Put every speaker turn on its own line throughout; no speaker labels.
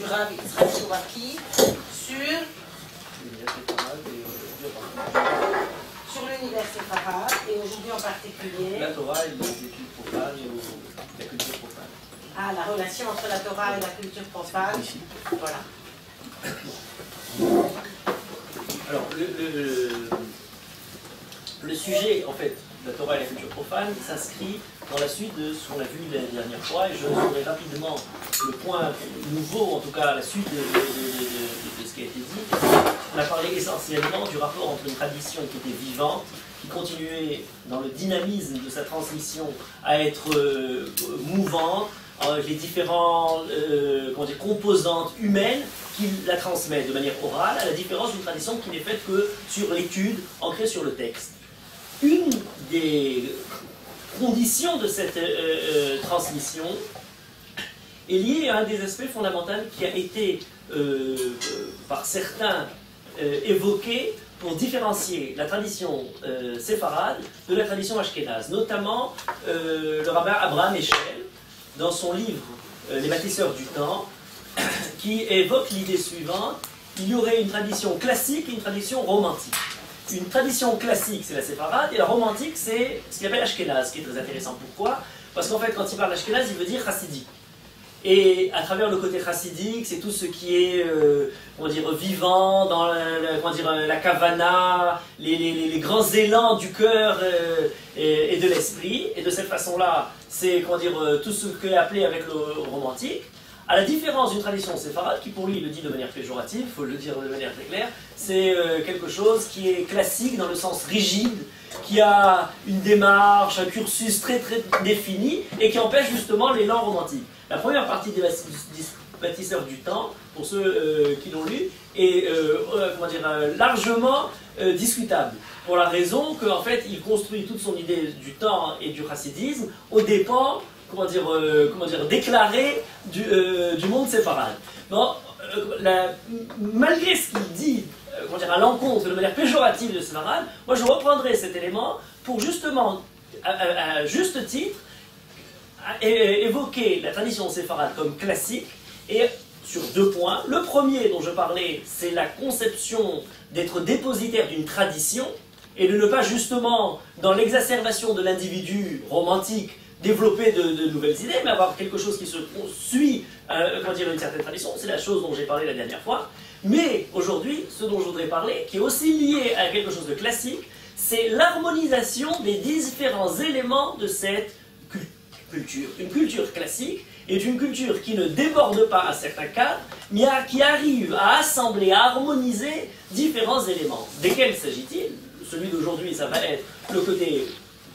Rav Yitzhak Shoraki sur l'univers séfarade, et aujourd'hui en particulier
la Torah et les études profanes et la culture profane.
Ah, la relation entre la Torah et la culture profane. Voilà.
Alors, le sujet, en fait, de la Torah et la culture profane s'inscrit dans la suite de ce qu'on a vu la dernière fois, et je ferai rapidement le point nouveau, en tout cas la suite de ce qui a été dit. On a parlé essentiellement du rapport entre une tradition qui était vivante, qui continuait dans le dynamisme de sa transmission à être mouvante, les différentes composantes humaines qui la transmettent de manière orale, à la différence d'une tradition qui n'est faite que sur l'étude, ancrée sur le texte. Une des conditions de cette transmission est liée à un des aspects fondamentaux qui a été, par certains, évoqué pour différencier la tradition séfarade de la tradition ashkénaze, notamment le rabbin Abraham Eshel, dans son livre Les bâtisseurs du temps, qui évoque l'idée suivante: il y aurait une tradition classique et une tradition romantique. Une tradition classique, c'est la séfarade, et la romantique, c'est ce qu'il appelle ashkénaze, qui est très intéressant. Pourquoi? Parce qu'en fait, quand il parle d'ashkénaze, il veut dire chassidique. Et à travers le côté chassidique, c'est tout ce qui est vivant dans la kavana, les grands élans du cœur et de l'esprit. Et de cette façon-là, c'est tout ce qui est appelé avec le romantique. À la différence d'une tradition séfarade, qui pour lui le dit de manière péjorative, il faut le dire de manière très claire, c'est quelque chose qui est classique dans le sens rigide, qui a une démarche, un cursus très très défini, et qui empêche justement l'élan romantique. La première partie des bâtisseurs du temps, pour ceux qui l'ont lu, est largement discutable, pour la raison qu'en fait il construit toute son idée du temps et du chassidisme aux dépens déclaré du monde séfarade. Bon, malgré ce qu'il dit à l'encontre de manière péjorative de séfarade, moi je reprendrai cet élément pour justement, à juste titre, évoquer la tradition séfarade comme classique, et sur deux points. Le premier dont je parlais, c'est la conception d'être dépositaire d'une tradition, et de ne pas justement, dans l'exacerbation de l'individu romantique, développer de nouvelles idées, mais avoir quelque chose qui se suit une certaine tradition. C'est la chose dont j'ai parlé la dernière fois. Mais aujourd'hui, ce dont je voudrais parler, qui est aussi lié à quelque chose de classique, c'est l'harmonisation des différents éléments de cette culture. Une culture classique est une culture qui ne déborde pas un certain cadre, mais qui arrive à assembler, à harmoniser différents éléments. Desquels s'agit-il? Celui d'aujourd'hui, ça va être le côté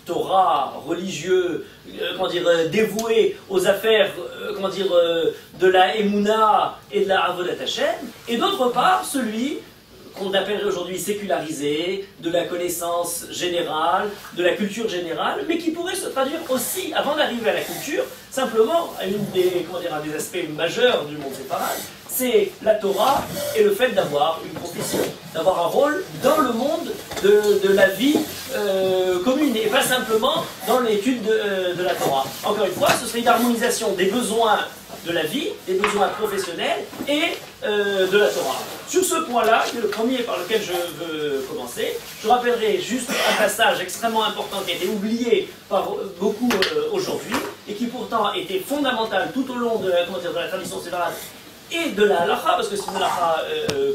Torah, religieux, dévoué aux affaires de la Emouna et de la Avodat Hashem, et d'autre part celui qu'on appellerait aujourd'hui sécularisé, de la connaissance générale, de la culture générale, mais qui pourrait se traduire aussi, avant d'arriver à la culture, simplement à un des aspects majeurs du monde séfarade, c'est la Torah et le fait d'avoir une profession, d'avoir un rôle dans le monde de la vie commune, et pas simplement dans l'étude de la Torah. Encore une fois, ce serait une harmonisation des besoins de la vie, des besoins professionnels et de la Torah. Sur ce point-là, qui est le premier par lequel je veux commencer, je rappellerai juste un passage extrêmement important qui a été oublié par beaucoup aujourd'hui, et qui pourtant était fondamental tout au long de la tradition séfarade et de la halacha, parce que c'est une halacha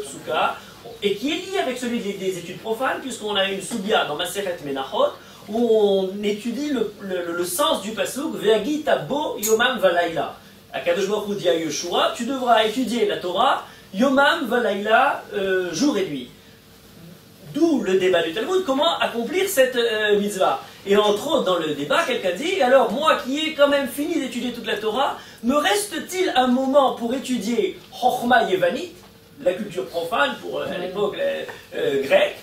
psuka, et qui est lié avec celui des études profanes, puisqu'on a une soubia dans Maseret Menachot, où on étudie le sens du pasuk Ve'agita bo yomam valayla. Akadosh Baruch Hu dit à Yeshua, tu devras étudier la Torah yomam valayla, jour et nuit. D'où le débat du Talmud, comment accomplir cette mitzvah. Et entre autres, dans le débat, quelqu'un dit, alors moi qui ai quand même fini d'étudier toute la Torah, me reste-t-il un moment pour étudier Chochma Yevanit, la culture profane pour à l'époque grecque,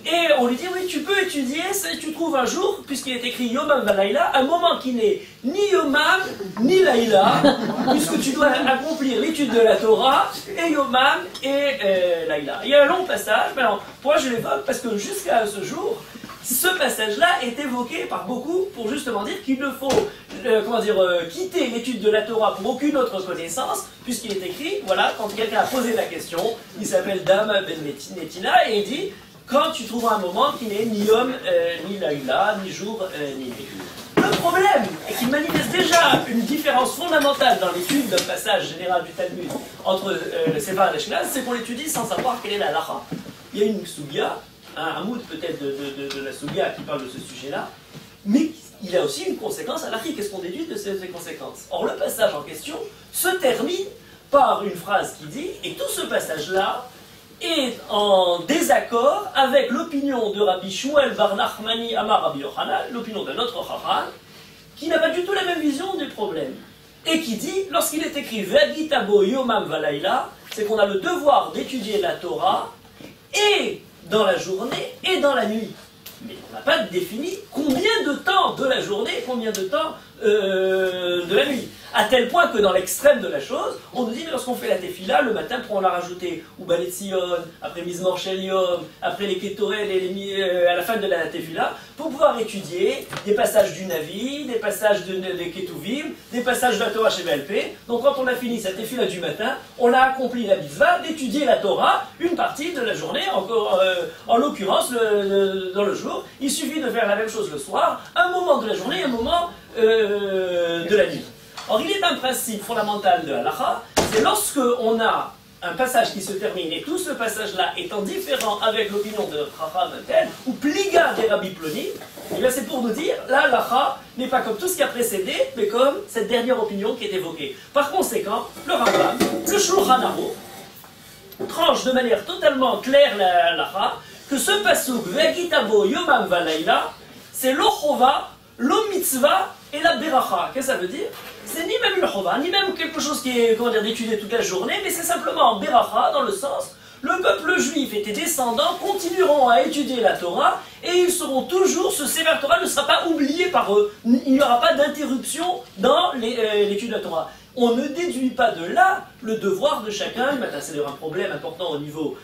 et on lui dit, oui, tu peux étudier, tu trouves un jour, puisqu'il est écrit Yomam Valaïla, un moment qui n'est ni Yomam, ni Laïla, puisque tu dois accomplir l'étude de la Torah, et Yomam, et Laïla. Il y a un long passage, mais alors, moi je l'évoque parce que jusqu'à ce jour, ce passage-là est évoqué par beaucoup pour justement dire qu'il ne faut quitter l'étude de la Torah pour aucune autre connaissance, puisqu'il est écrit, voilà, quand quelqu'un a posé la question, il s'appelle Dam Ben Netina, et il dit, quand tu trouveras un moment qui n'est ni homme, ni laïla, ni jour, ni nuit. Le problème est qu'il manifeste déjà une différence fondamentale dans l'étude d'un passage général du Talmud entre le Sefer et l'Ashkenaz, c'est qu'on l'étudie sans savoir quelle est la halacha. Il y a une Sugia, un hamoud peut-être de la Sugia qui parle de ce sujet-là, mais il a aussi une conséquence halachique. Qu'est-ce qu'on déduit de ces conséquences? Or, le passage en question se termine par une phrase qui dit « Et tout ce passage-là est en désaccord avec l'opinion de Rabbi Shmuel bar Nachmani Amar Rabbi Yochanan, l'opinion d'un autre Chacham, qui n'a pas du tout la même vision du problème. Et qui dit, lorsqu'il est écrit « Vagitabo yomam valaila », c'est qu'on a le devoir d'étudier la Torah et dans la journée et dans la nuit. Mais on n'a pas défini combien de temps de la journée, combien de temps de la nuit. À tel point que dans l'extrême de la chose, on nous dit que lorsqu'on fait la tefila, le matin, pour en la rajouter, ou Baletzion, après Mizmor Shel Yom, après les Ketorel à la fin de la tefila, pour pouvoir étudier des passages du Navi, des passages des Ketuvim, des passages de la Torah chez VLP. Donc quand on a fini cette tefila du matin, on a accompli la mitzvah d'étudier la Torah une partie de la journée, encore en l'occurrence dans le jour. Il suffit de faire la même chose le soir, un moment de la journée, un moment de la nuit. Or, il est un principe fondamental de halacha, c'est lorsque on a un passage qui se termine et tout ce passage-là étant différent avec l'opinion de Chacham tel, ou pliga des Rabbi Ploni, et bien c'est pour nous dire, la halacha n'est pas comme tout ce qui a précédé, mais comme cette dernière opinion qui est évoquée. Par conséquent, le Rambam, le Shulchan Aruch, tranche de manière totalement claire la halacha, que ce pasuk, Vegitabo Yomam Valaila, c'est lo chova, lo mitzvah et la beracha. Qu'est-ce que ça veut dire? C'est ni même une chova, ni même quelque chose qui est, d'étudier toute la journée, mais c'est simplement beracha dans le sens, le peuple juif et tes descendants continueront à étudier la Torah et ils seront toujours, ce Sefer Torah ne sera pas oublié par eux. Il n'y aura pas d'interruption dans l'étude de la Torah. On ne déduit pas de là le devoir de chacun. C'est d'ailleurs un problème important au niveau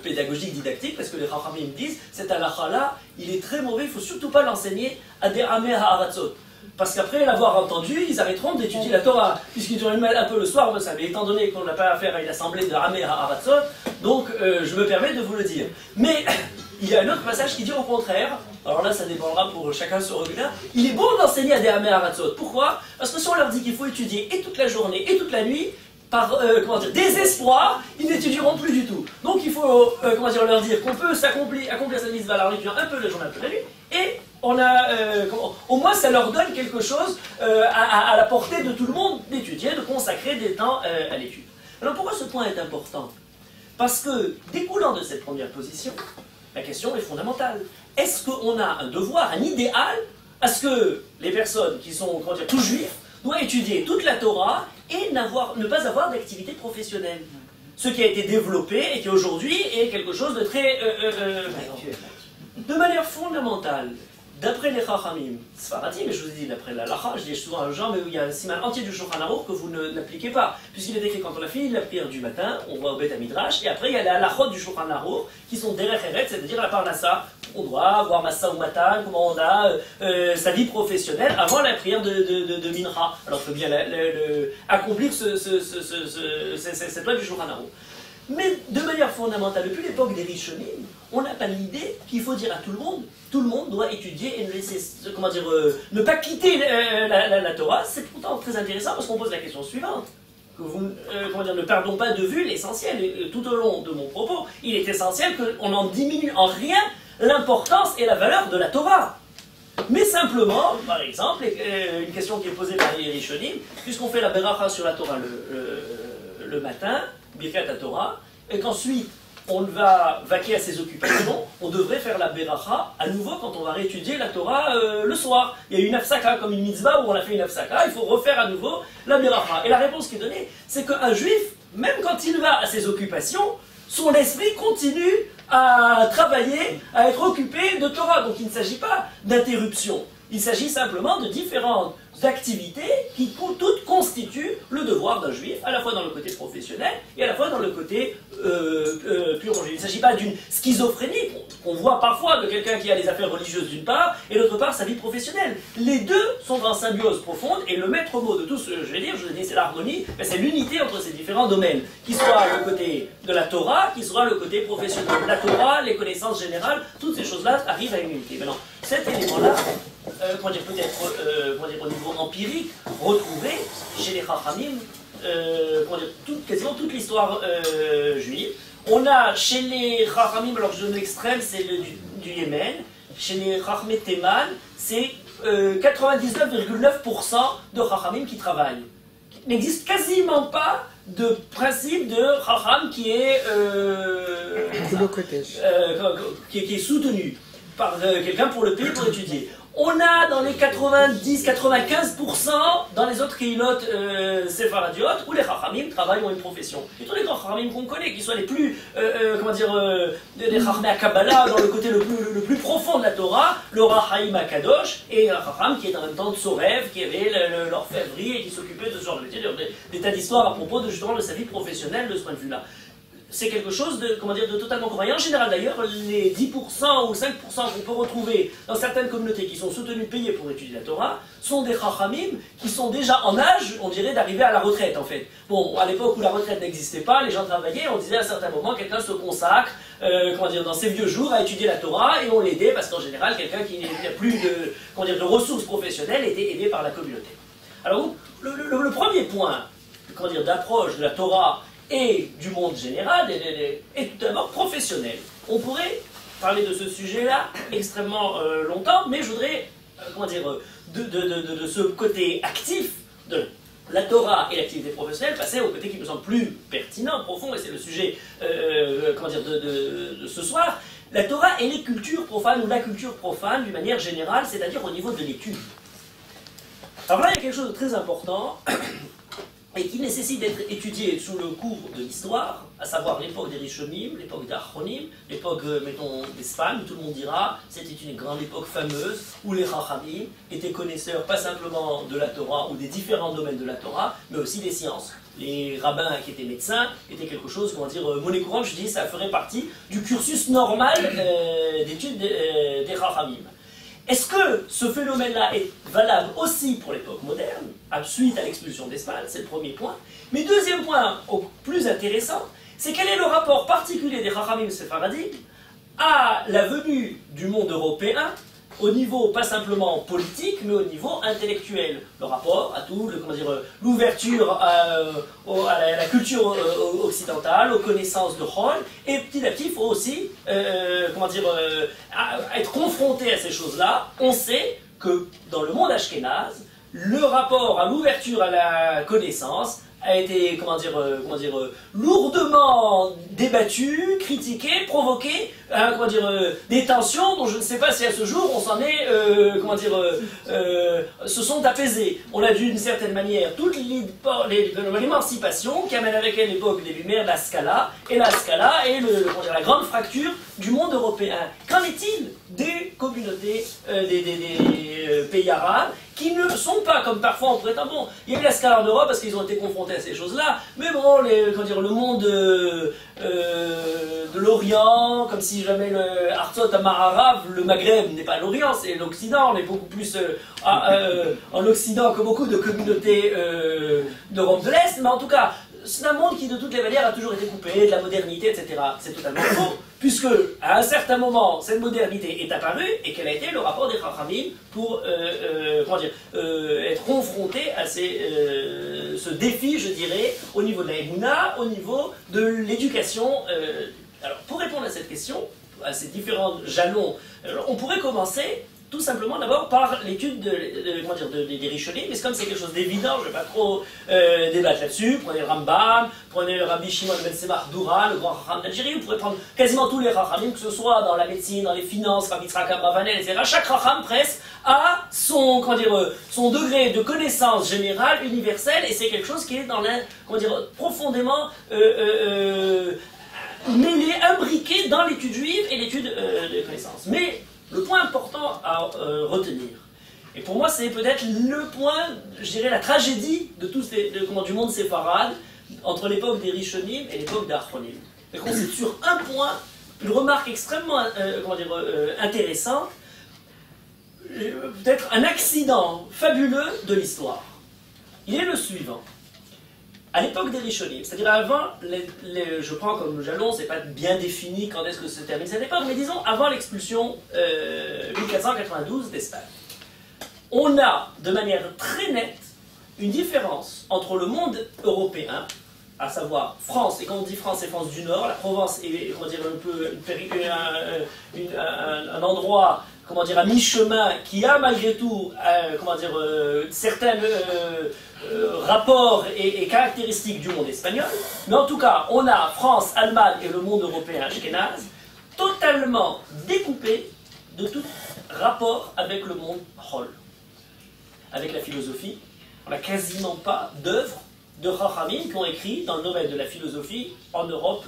pédagogique, didactique, parce que les Chachamim disent, cet halakha-là, il est très mauvais, il ne faut surtout pas l'enseigner à des Ameh Ha'aratzot. Parce qu'après l'avoir entendu, ils arrêteront d'étudier la Torah, puisqu'ils ont un peu le soir de ça. Mais étant donné qu'on n'a pas affaire à une assemblée de Ameh Ha'aratzot, donc je me permets de vous le dire. Mais il y a un autre passage qui dit au contraire, alors là ça dépendra pour chacun ce regard, il est bon d'enseigner à des Ameh Ha'aratzot. Pourquoi? Parce que si on leur dit qu'il faut étudier et toute la journée et toute la nuit, par désespoir, ils n'étudieront plus du tout. Donc il faut leur dire qu'on peut accomplir sa mitzvah en étudiant un peu la journée, un peu la nuit, et on a, au moins ça leur donne quelque chose à la portée de tout le monde d'étudier, de consacrer des temps à l'étude. Alors pourquoi ce point est important? Parce que, découlant de cette première position, la question est fondamentale. Est-ce qu'on a un devoir, un idéal, à ce que les personnes qui sont tout juifs doivent étudier toute la Torah et ne pas avoir d'activité professionnelle? Ce qui a été développé et qui aujourd'hui est quelque chose de très de manière fondamentale. D'après les Chachamim Sfaradim, mais je vous ai dit d'après la Lacha, je dis souvent aux gens, mais il y a un siman entier du Shulchan Aruch que vous n'appliquez pas. Puisqu'il est écrit quand on a fini la prière du matin, on va au Beth Midrash, et après il y a les halachot du Shulchan Aruch qui sont derech eret, c'est-à-dire la parnassa. On doit avoir massa ou matan, comment on a sa vie professionnelle avant la prière de Mincha. Alors il faut bien accomplir cette loi du Shulchan Aruch. Mais de manière fondamentale, depuis l'époque des Rishonim, on n'a pas l'idée qu'il faut dire à tout le monde doit étudier et ne pas quitter la Torah. C'est pourtant très intéressant parce qu'on pose la question suivante. Que ne perdons pas de vue l'essentiel. Et tout au long de mon propos, il est essentiel qu'on n'en diminue en rien l'importance et la valeur de la Torah. Mais simplement, par exemple, une question qui est posée par les Rishonim, puisqu'on fait la beracha sur la Torah le matin, Birkat Torah, et qu'ensuite on va vaquer à ses occupations, on devrait faire la beracha à nouveau quand on va réétudier la Torah le soir. Il y a une afsaka, comme une mitzvah où on a fait une afsaka, il faut refaire à nouveau la beracha. Et la réponse qui est donnée, c'est qu'un juif, même quand il va à ses occupations, son esprit continue à travailler, à être occupé de Torah. Donc il ne s'agit pas d'interruption. Il s'agit simplement de différentes activités qui toutes constituent le devoir d'un juif, à la fois dans le côté professionnel et à la fois dans le côté pur juif. Il ne s'agit pas d'une schizophrénie qu'on voit parfois de quelqu'un qui a des affaires religieuses d'une part, et d'autre part sa vie professionnelle. Les deux sont en symbiose profonde, et le maître mot de tout ce que je vais dire, c'est l'harmonie, mais c'est l'unité entre ces différents domaines, qui soit le côté de la Torah, qui soit le côté professionnel. La Torah, les connaissances générales, toutes ces choses-là arrivent à une unité. Maintenant, cet élément-là, peut-être au niveau empirique, retrouvé chez les Chachamim, quasiment toute l'histoire juive. On a chez les Chachamim, alors je donne l'extrême, c'est du Yémen, chez les Chachamim Théman, c'est 99,9% de Chachamim qui travaillent. Il n'existe quasiment pas de principe de Chacham qui est soutenu par quelqu'un pour le payer, pour étudier. On a dans les 90-95% dans les autres keilot séfaradiotes où les chachamim travaillent ont une profession. Et tous les chachamim qu'on connaît, qui soient les plus, les chachamim à Kabbalah, dans le côté le plus profond de la Torah, le Rahaim à Kadosh, et un chacham qui est en même temps de Sorev, qui avait l'orfèvrerie et qui s'occupait de ce genre de métier, des tas d'histoires à propos de justement de sa vie professionnelle de ce point de vue-là. C'est quelque chose de totalement croyant. En général d'ailleurs, les 10% ou 5% qu'on peut retrouver dans certaines communautés qui sont soutenues, payées pour étudier la Torah, sont des chachamim qui sont déjà en âge, on dirait, d'arriver à la retraite en fait. Bon, à l'époque où la retraite n'existait pas, les gens travaillaient, on disait à un certain moment, quelqu'un se consacre, dans ses vieux jours à étudier la Torah, et on l'aidait parce qu'en général, quelqu'un qui n'a plus de ressources professionnelles était aidé par la communauté. Alors, le premier point, d'approche de la Torah et du monde général est tout d'abord professionnel. On pourrait parler de ce sujet-là extrêmement longtemps, mais je voudrais, de ce côté actif de la Torah et l'activité professionnelle, passer au côté qui me semble plus pertinent, profond, et c'est le sujet de ce soir. La Torah et les cultures profanes, ou la culture profane d'une manière générale, c'est-à-dire au niveau de l'étude. Alors là, il y a quelque chose de très important, et qui nécessite d'être étudié sous le cours de l'histoire, à savoir l'époque des Rishonim, l'époque des Achronim, l'époque, mettons, d'Espagne, où tout le monde dira, c'était une grande époque fameuse, où les Chachamim étaient connaisseurs pas simplement de la Torah ou des différents domaines de la Torah, mais aussi des sciences. Les rabbins qui étaient médecins étaient quelque chose, monnaie courante, je dis, ça ferait partie du cursus normal d'études des Chachamim. Est-ce que ce phénomène-là est valable aussi pour l'époque moderne, suite à l'expulsion d'Espagne? C'est le premier point. Mais deuxième point, au plus intéressant, c'est quel est le rapport particulier des Chachamim séfaradiques à la venue du monde européen, au niveau pas simplement politique, mais au niveau intellectuel. Le rapport à tout, l'ouverture à la culture occidentale, aux connaissances de Chol, et petit à petit, il faut aussi, être confronté à ces choses-là. On sait que dans le monde ashkénaze, le rapport à l'ouverture à la connaissance a été, lourdement débattu, critiqué, provoqué, des tensions dont je ne sais pas si à ce jour on s'en est, se sont apaisées. On a d'une certaine manière toute l'émancipation qui amène avec elle l'époque des Lumières, la Scala, et la la grande fracture du monde européen. Qu'en est-il des communautés, des pays arabes qui ne sont pas, comme parfois on prétend, bon, il y a eu la Scala en Europe parce qu'ils ont été confrontés à ces choses-là, mais bon, le monde de l'Orient, comme si jamais le Artsot Amar Arabe, le Maghreb n'est pas l'Orient, c'est l'Occident, on est beaucoup plus en Occident que beaucoup de communautés d'Europe de l'Est, mais en tout cas, c'est un monde qui de toutes les manières a toujours été coupé, de la modernité, etc. C'est totalement faux, puisque à un certain moment, cette modernité est apparue, et quel a été le rapport des Chachamim pour être confronté à ce défi, je dirais, au niveau de la Emouna, au niveau de l'éducation. Alors, pour répondre à cette question, à ces différents jalons, on pourrait commencer tout simplement d'abord par l'étude des Rishonim, mais comme c'est quelque chose d'évident, je ne vais pas trop débattre là-dessus. Prenez le Rambam, prenez le Rabbi Shimon ben Semach Doura, le grand Chacham d'Algérie, vous pourrez prendre quasiment tous les Chachamim, que ce soit dans la médecine, dans les finances, Rabbi Yitzhak Abravanel, etc. Chaque Chacham presque a son degré de connaissance générale, universelle, et c'est quelque chose qui est profondément mêlé, imbriqué dans l'étude juive et l'étude de connaissances. Mais le point important à retenir, et pour moi c'est peut-être le point, je dirais la tragédie de du monde séfarade, entre l'époque des Rishonim et l'époque des Achronim. et qu'on cite sur un point une remarque extrêmement intéressante, peut-être un accident fabuleux de l'histoire. Il est le suivant. À l'époque des Rishonim, c'est-à-dire avant, je prends comme jalon, c'est pas bien défini quand est-ce que se termine cette époque, mais disons avant l'expulsion 1492 d'Espagne. On a de manière très nette une différence entre le monde européen, à savoir France, et quand on dit France, c'est France du Nord, la Provence est comment dire, un peu un endroit comment dire, à mi-chemin qui a malgré tout certains rapports et caractéristiques du monde espagnol, mais en tout cas, on a France, Allemagne et le monde européen ashkénaze totalement découpés de tout rapport avec le monde Hol, avec la philosophie. On n'a quasiment pas d'œuvres de Chachamim qui ont écrit dans le domaine de la philosophie en Europe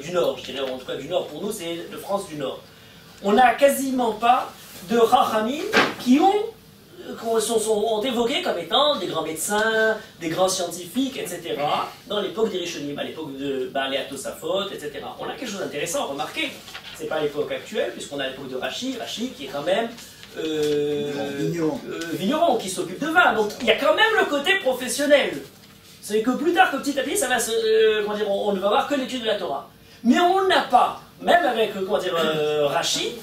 du Nord, je dirais en tout cas du Nord, pour nous c'est de France du Nord. On n'a quasiment pas de Chachamim qui ont évoqués comme étant des grands médecins, des grands scientifiques, etc. dans l'époque des Rishonim, à l'époque de Baalei Tosafot, etc. On a quelque chose d'intéressant à remarquer. C'est pas l'époque actuelle, puisqu'on a l'époque de Rashi qui est quand même vigneron, qui s'occupe de vin. Donc il y a quand même le côté professionnel. C'est que plus tard, que petit à petit, ça va on ne va voir que l'étude de la Torah. Mais on n'a pas, même avec Rashi,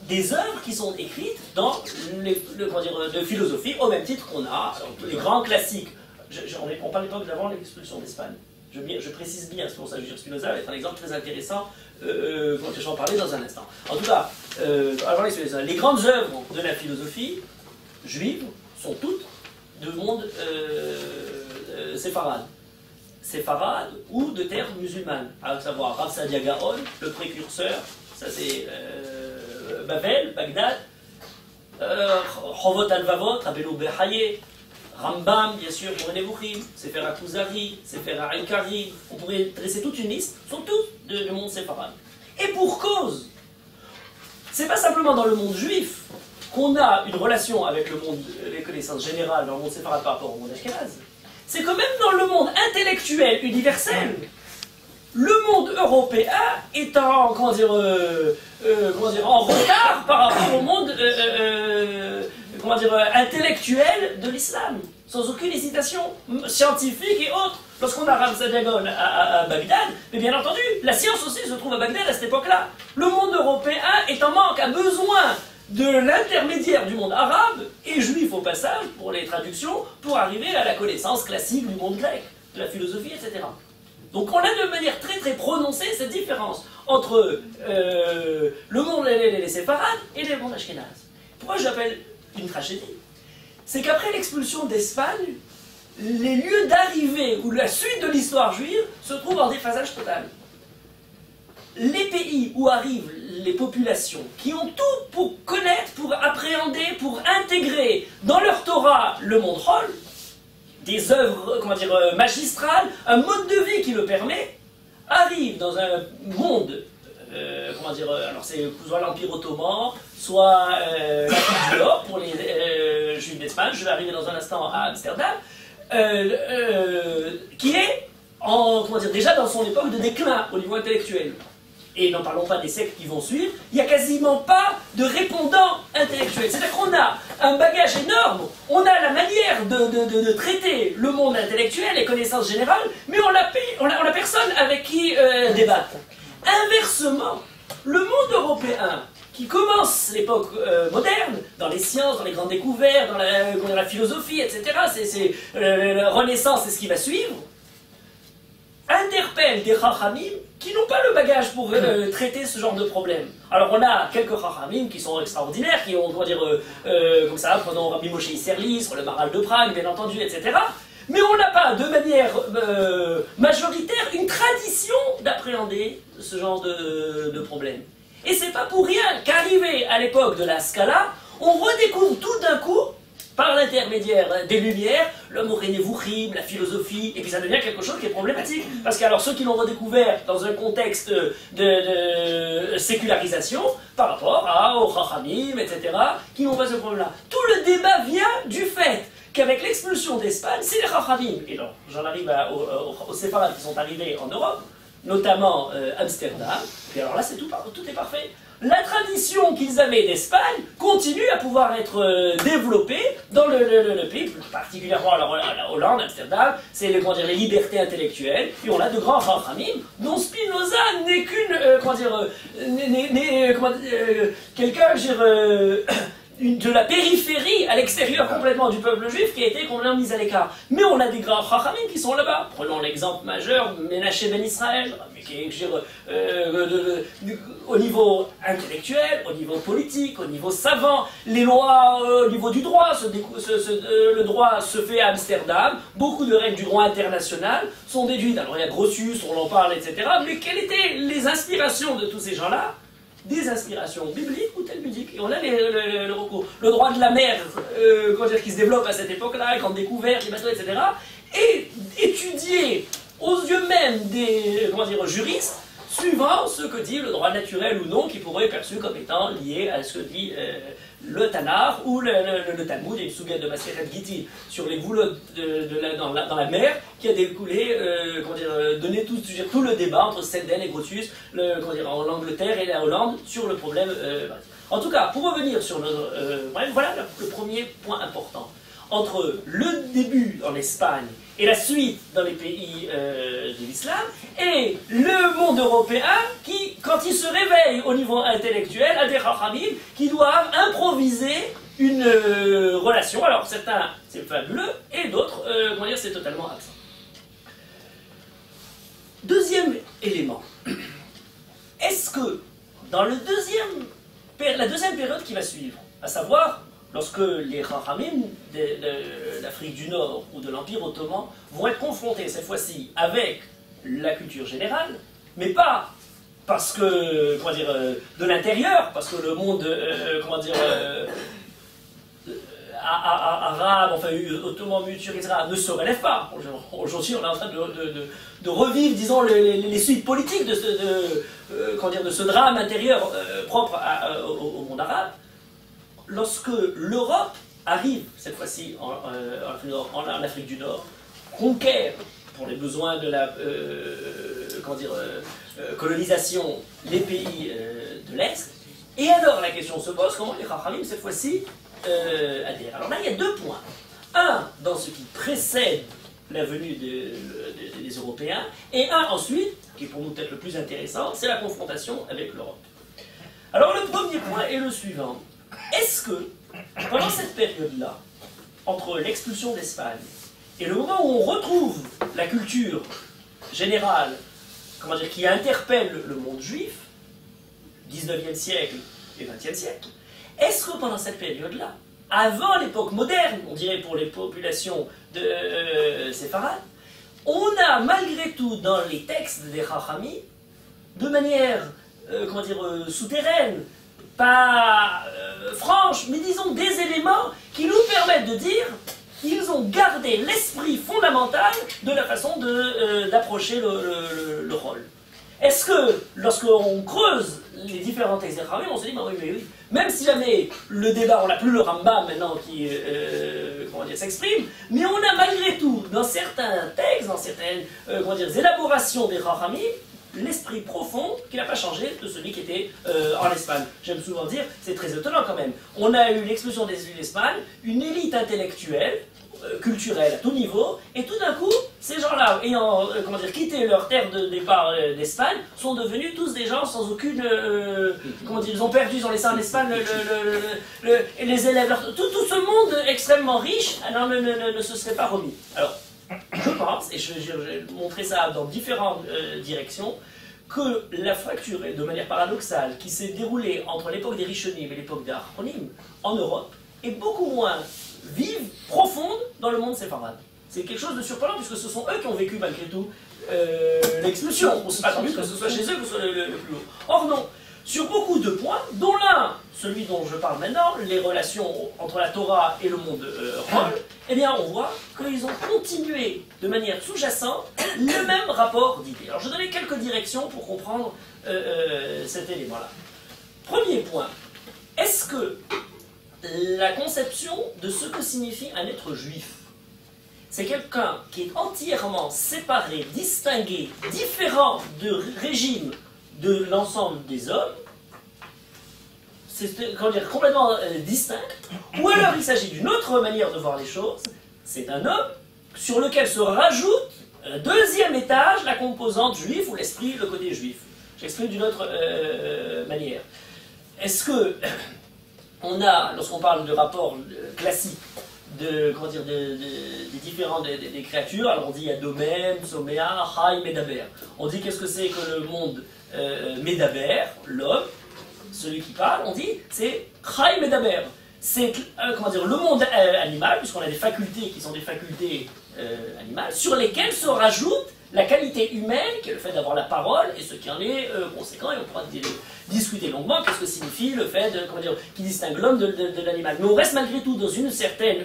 des œuvres qui sont écrites dans de philosophie, au même titre qu'on a les grands classiques. On parle d'époque d'avant l'expulsion d'Espagne. Je précise bien, c'est pour ça que je dis Spinoza va être un exemple très intéressant, je vais en parler dans un instant. En tout cas, avant les grandes œuvres de la philosophie juive sont toutes de monde séfarade. Séfarade ou de terre musulmane, à savoir Rav Sadia Gaon, le précurseur, ça c'est Babel, Bagdad, Chovot al-Vavot, Rabbeinu Behaye, Rambam, bien sûr, pour Nevuchim, Sefer HaKuzari, Sefer HaElkari, on pourrait dresser toute une liste, sont tous du monde séfarade. Et pour cause, c'est pas simplement dans le monde juif qu'on a une relation avec le monde, les connaissances générales dans le monde séfarade par rapport au monde ashkénaze, c'est que même dans le monde intellectuel universel, le monde européen est en retard par rapport au monde intellectuel de l'islam, sans aucune hésitation scientifique et autre. Lorsqu'on a Rav Sadia Gaon à Bagdad, mais bien entendu, la science aussi se trouve à Bagdad à cette époque-là. Le monde européen est en manque, a besoin de l'intermédiaire du monde arabe et juif au passage, pour les traductions, pour arriver à la connaissance classique du monde grec, de la philosophie, etc. Donc on a de manière très très prononcée cette différence entre le monde les séfarades et le monde ashkénaze. Pourquoi j'appelle une tragédie? C'est qu'après l'expulsion d'Espagne, les lieux d'arrivée ou la suite de l'histoire juive se trouvent en déphasage total. Les pays où arrivent les populations qui ont tout pour connaître, pour appréhender, pour intégrer dans leur Torah le monde Hol, des œuvres magistrales, un mode de vie qui le permet, arrivent dans un monde, alors c'est soit l'Empire ottoman, soit l'Afrique du Nord pour les Juifs d'Espagne, je vais arriver dans un instant à Amsterdam, qui est déjà dans son époque de déclin au niveau intellectuel. Et n'en parlons pas des siècles qui vont suivre, il n'y a quasiment pas de répondants intellectuels. C'est-à-dire qu'on a un bagage énorme, on a la manière de traiter le monde intellectuel, les connaissances générales, mais on n'a personne avec qui débattre. Inversement, le monde européen, qui commence l'époque moderne, dans les sciences, dans les grandes découvertes, dans la philosophie, etc., la Renaissance, c'est ce qui va suivre, interpelle des Chachamim qui n'ont pas le bagage pour traiter ce genre de problème. Alors on a quelques Chachamim qui sont extraordinaires, qui ont, comme ça, prenons Rabbi Moshe Isserlis, le Maharal de Prague, bien entendu, etc. Mais on n'a pas, de manière majoritaire, une tradition d'appréhender ce genre de problème. Et c'est pas pour rien qu'arrivé à l'époque de la Scala, on redécouvre tout d'un coup, par l'intermédiaire des Lumières, le Nevuchim, la philosophie, et puis ça devient quelque chose qui est problématique. Parce que alors ceux qui l'ont redécouvert dans un contexte de sécularisation, par rapport aux Chachamim, etc., qui n'ont pas ce problème-là. Tout le débat vient du fait qu'avec l'expulsion d'Espagne, c'est les Chachamim, et donc j'en arrive aux séfarades qui sont arrivés en Europe, notamment Amsterdam, et alors là tout est parfait. La tradition qu'ils avaient d'Espagne continue à pouvoir être développée dans le pays, particulièrement la Hollande, Amsterdam, c'est les libertés intellectuelles, et on a de grands Chachamim, dont Spinoza n'est qu'une, quelqu'un, de la périphérie à l'extérieur complètement du peuple juif qui a été complètement mis à l'écart. Mais on a des grands Chachamim qui sont là-bas. Prenons l'exemple majeur, Ménaché Ben Israël, qui est au niveau intellectuel, au niveau politique, au niveau savant, les lois au niveau du droit, le droit se fait à Amsterdam, beaucoup de règles du droit international sont déduites. Alors il y a Grotius, on en parle, etc. Mais quelles étaient les inspirations de tous ces gens-là? Des inspirations bibliques ou talmudiques. Et on a le recours. Le droit de la mer, qui se développe à cette époque-là, grande découverte, les bateaux, etc. Et étudié aux yeux même des juristes, suivant ce que dit le droit naturel ou non, qui pourrait être perçu comme étant lié à ce que dit le Tanakh ou le Talmud. Il y a une sougette de Maseret Gittin sur les goulots dans la mer qui a découlé, donné tout le débat entre Selden et Grotius en Angleterre et la Hollande sur le problème. En tout cas, pour revenir sur voilà le premier point important. Entre le début en Espagne et la suite dans les pays de l'islam, et le monde européen qui, quand il se réveille au niveau intellectuel, a des Chachamim qui doivent improviser une relation. Alors certains, c'est fabuleux, et d'autres, c'est totalement absent. Deuxième élément. Est-ce que, dans la deuxième période qui va suivre, à savoir lorsque les Chachamim de l'Afrique du Nord ou de l'Empire ottoman vont être confrontés cette fois-ci avec la culture générale, mais pas parce que, de l'intérieur, parce que le monde, arabe, ottoman, mutur, etc., ne se relève pas. Aujourd'hui, on est en train de revivre, disons, les suites politiques de ce drame intérieur propre au monde arabe. Lorsque l'Europe arrive, cette fois-ci en Afrique du Nord, conquiert, pour les besoins de la colonisation, les pays de l'Est, et alors la question se pose, comment les Chachamim, cette fois-ci, adhèrent. Alors là, il y a deux points. Un, dans ce qui précède la venue des Européens, et un ensuite, qui est pour nous peut-être le plus intéressant, c'est la confrontation avec l'Europe. Alors le premier point est le suivant. Est-ce que, pendant cette période-là, entre l'expulsion d'Espagne et le moment où on retrouve la culture générale, qui interpelle le monde juif, 19e siècle et 20e siècle, est-ce que pendant cette période-là, avant l'époque moderne, on dirait pour les populations de séfarades, on a malgré tout dans les textes des Chachamim, de manière, souterraine, pas franche, mais disons des éléments qui nous permettent de dire qu'ils ont gardé l'esprit fondamental de la façon d'approcher le rôle. Est-ce que, lorsqu'on creuse les différents textes des Chachamim, on se dit, bah oui, mais oui, même si jamais le débat, on n'a plus le Rambam maintenant qui s'exprime, mais on a malgré tout, dans certains textes, dans certaines élaborations des Chachamim, l'esprit profond qui n'a pas changé de celui qui était en Espagne. J'aime souvent dire, c'est très étonnant quand même. On a eu l'explosion des îles d'Espagne, une élite intellectuelle, culturelle à tout niveau, et tout d'un coup, ces gens-là, ayant quitté leur terre de départ d'Espagne, sont devenus tous des gens sans aucune... ils ont perdu, ils ont laissé en Espagne et les élèves... Tout ce monde extrêmement riche alors, ne se serait pas remis. Alors, je pense, et je vais montrer ça dans différentes directions, que la fracture, de manière paradoxale, qui s'est déroulée entre l'époque des Rishonim et l'époque des Achronim, en Europe, est beaucoup moins vive, profonde, dans le monde séfarade. C'est quelque chose de surprenant, puisque ce sont eux qui ont vécu, malgré tout, l'expulsion. On ne s'est pas attendu que ce soit chez eux que ce soit le plus haut. Or non, sur beaucoup de points, dont l'un, celui dont je parle maintenant, les relations entre la Torah et le monde rôle, eh bien on voit qu'ils ont continué de manière sous-jacente le même rapport d'idées. Alors je vais donner quelques directions pour comprendre cet élément-là. Premier point, est-ce que la conception de ce que signifie un être juif. C'est quelqu'un qui est entièrement séparé, distingué, différent de régime de l'ensemble des hommes. C'est complètement distinct. Ou alors il s'agit d'une autre manière de voir les choses. C'est un homme sur lequel se rajoute un deuxième étage, la composante juive ou l'esprit, le côté juif. J'exprime d'une autre manière. Est-ce que on a, lorsqu'on parle de rapport classique, des différentes des créatures, alors on dit Yadomem, Somea, Chai, Medaber. On dit qu'est-ce que c'est que le monde Medaber, l'homme, celui qui parle, on dit c'est Chai Medaber. C'est le monde animal, puisqu'on a des facultés qui sont des facultés animales, sur lesquelles se rajoute la qualité humaine, qui est le fait d'avoir la parole, et ce qui en est conséquent, et on pourra discuter longuement, qu'est-ce que signifie le fait qui distingue l'homme de l'animal. Mais on reste malgré tout dans une certaine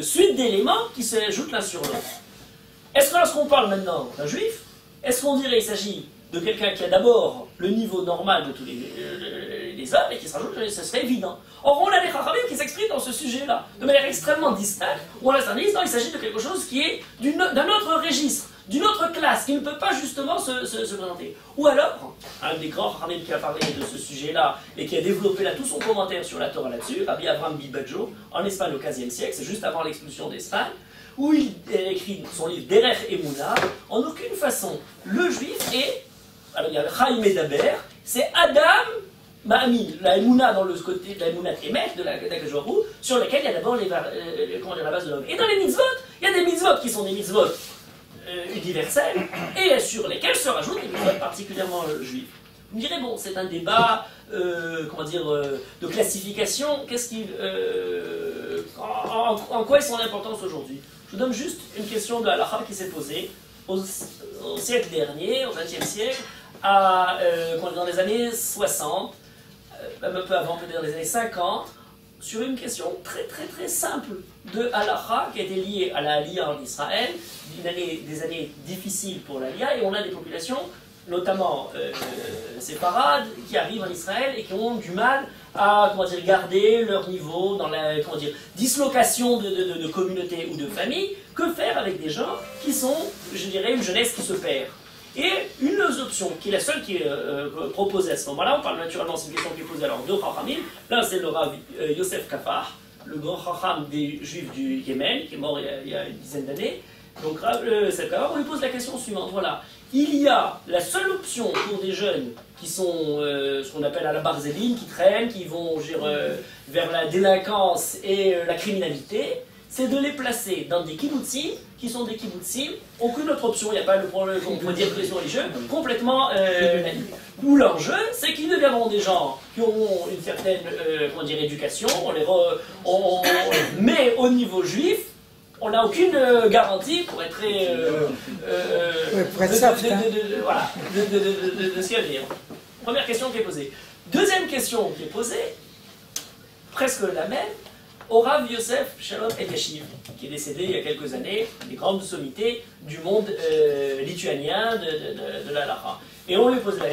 suite d'éléments qui s'ajoutent l'un sur l'autre. Est-ce que lorsqu'on parle maintenant d'un juif, est-ce qu'on dirait qu'il s'agit de quelqu'un qui a d'abord le niveau normal de tous les hommes et qui se rajoute, ce serait évident. Or, on a des chachamim qui s'expriment dans ce sujet-là, de manière extrêmement distincte, où on a dit non, il s'agit de quelque chose qui est d'un autre registre, d'une autre classe, qui ne peut pas justement se présenter. Ou alors, un des grands chachamim qui a parlé de ce sujet-là et qui a développé là tout son commentaire sur la Torah là-dessus, Rabbi Avraham Bibadjo, en Espagne au XVe siècle, c'est juste avant l'expulsion d'Espagne, où il écrit son livre Derech Emunah, en aucune façon, le juif est, alors il y a Chaim Medaber, c'est Adam Ma'amin, la Emunah dans le côté de la Emunah Emet, de la Kajorou, sur laquelle il y a d'abord la base de l'homme. Et dans les mitzvot, il y a des mitzvot qui sont des mitzvot universels, et sur lesquels se rajoutent des mitzvot particulièrement juifs. Vous me direz, bon, c'est un débat, de classification, en quoi est son importance aujourd'hui? Je vous donne juste une question de halakha qui s'est posée au siècle dernier, au XXe siècle, dans les années 60, un peu avant, peut-être dans les années 50, sur une question très très très simple de halakha qui a été liée à la Aliyah en Israël, des années difficiles pour l'Aliyah, et on a des populations, notamment séparades, qui arrivent en Israël et qui ont du mal à garder leur niveau dans la dislocation de communautés ou de familles. Que faire avec des gens qui sont, je dirais, une jeunesse qui se perd? Et une option, qui est la seule qui est proposée à ce moment-là, on parle naturellement, c'est une question qui est posée alors deux chachamim. L'un c'est le Rav Yosef Kafar, le grand chacham des Juifs du Yémen, qui est mort il y a une dizaine d'années. Donc Rav Yosef Kafar, on lui pose la question suivante, voilà. Il y a la seule option pour des jeunes qui sont ce qu'on appelle à la barzéline, qui traînent, qui vont vers la délinquance et la criminalité, c'est de les placer dans des kibbutzim, qui sont des kibbutzim, aucune autre option, il n'y a pas le problème qu'on peut dire que les religieux, complètement où l'enjeu, c'est qu'ils deviendront des gens qui auront une certaine éducation, mais au niveau juif, on n'a aucune garantie pour être très de ce qu'il y a à dire. Première question qui est posée. Deuxième question qui est posée, presque la même, au Rav Yosef Shalom Eliashiv, qui est décédé il y a quelques années, des grandes sommités du monde lituanien de la halakha. Et on lui pose la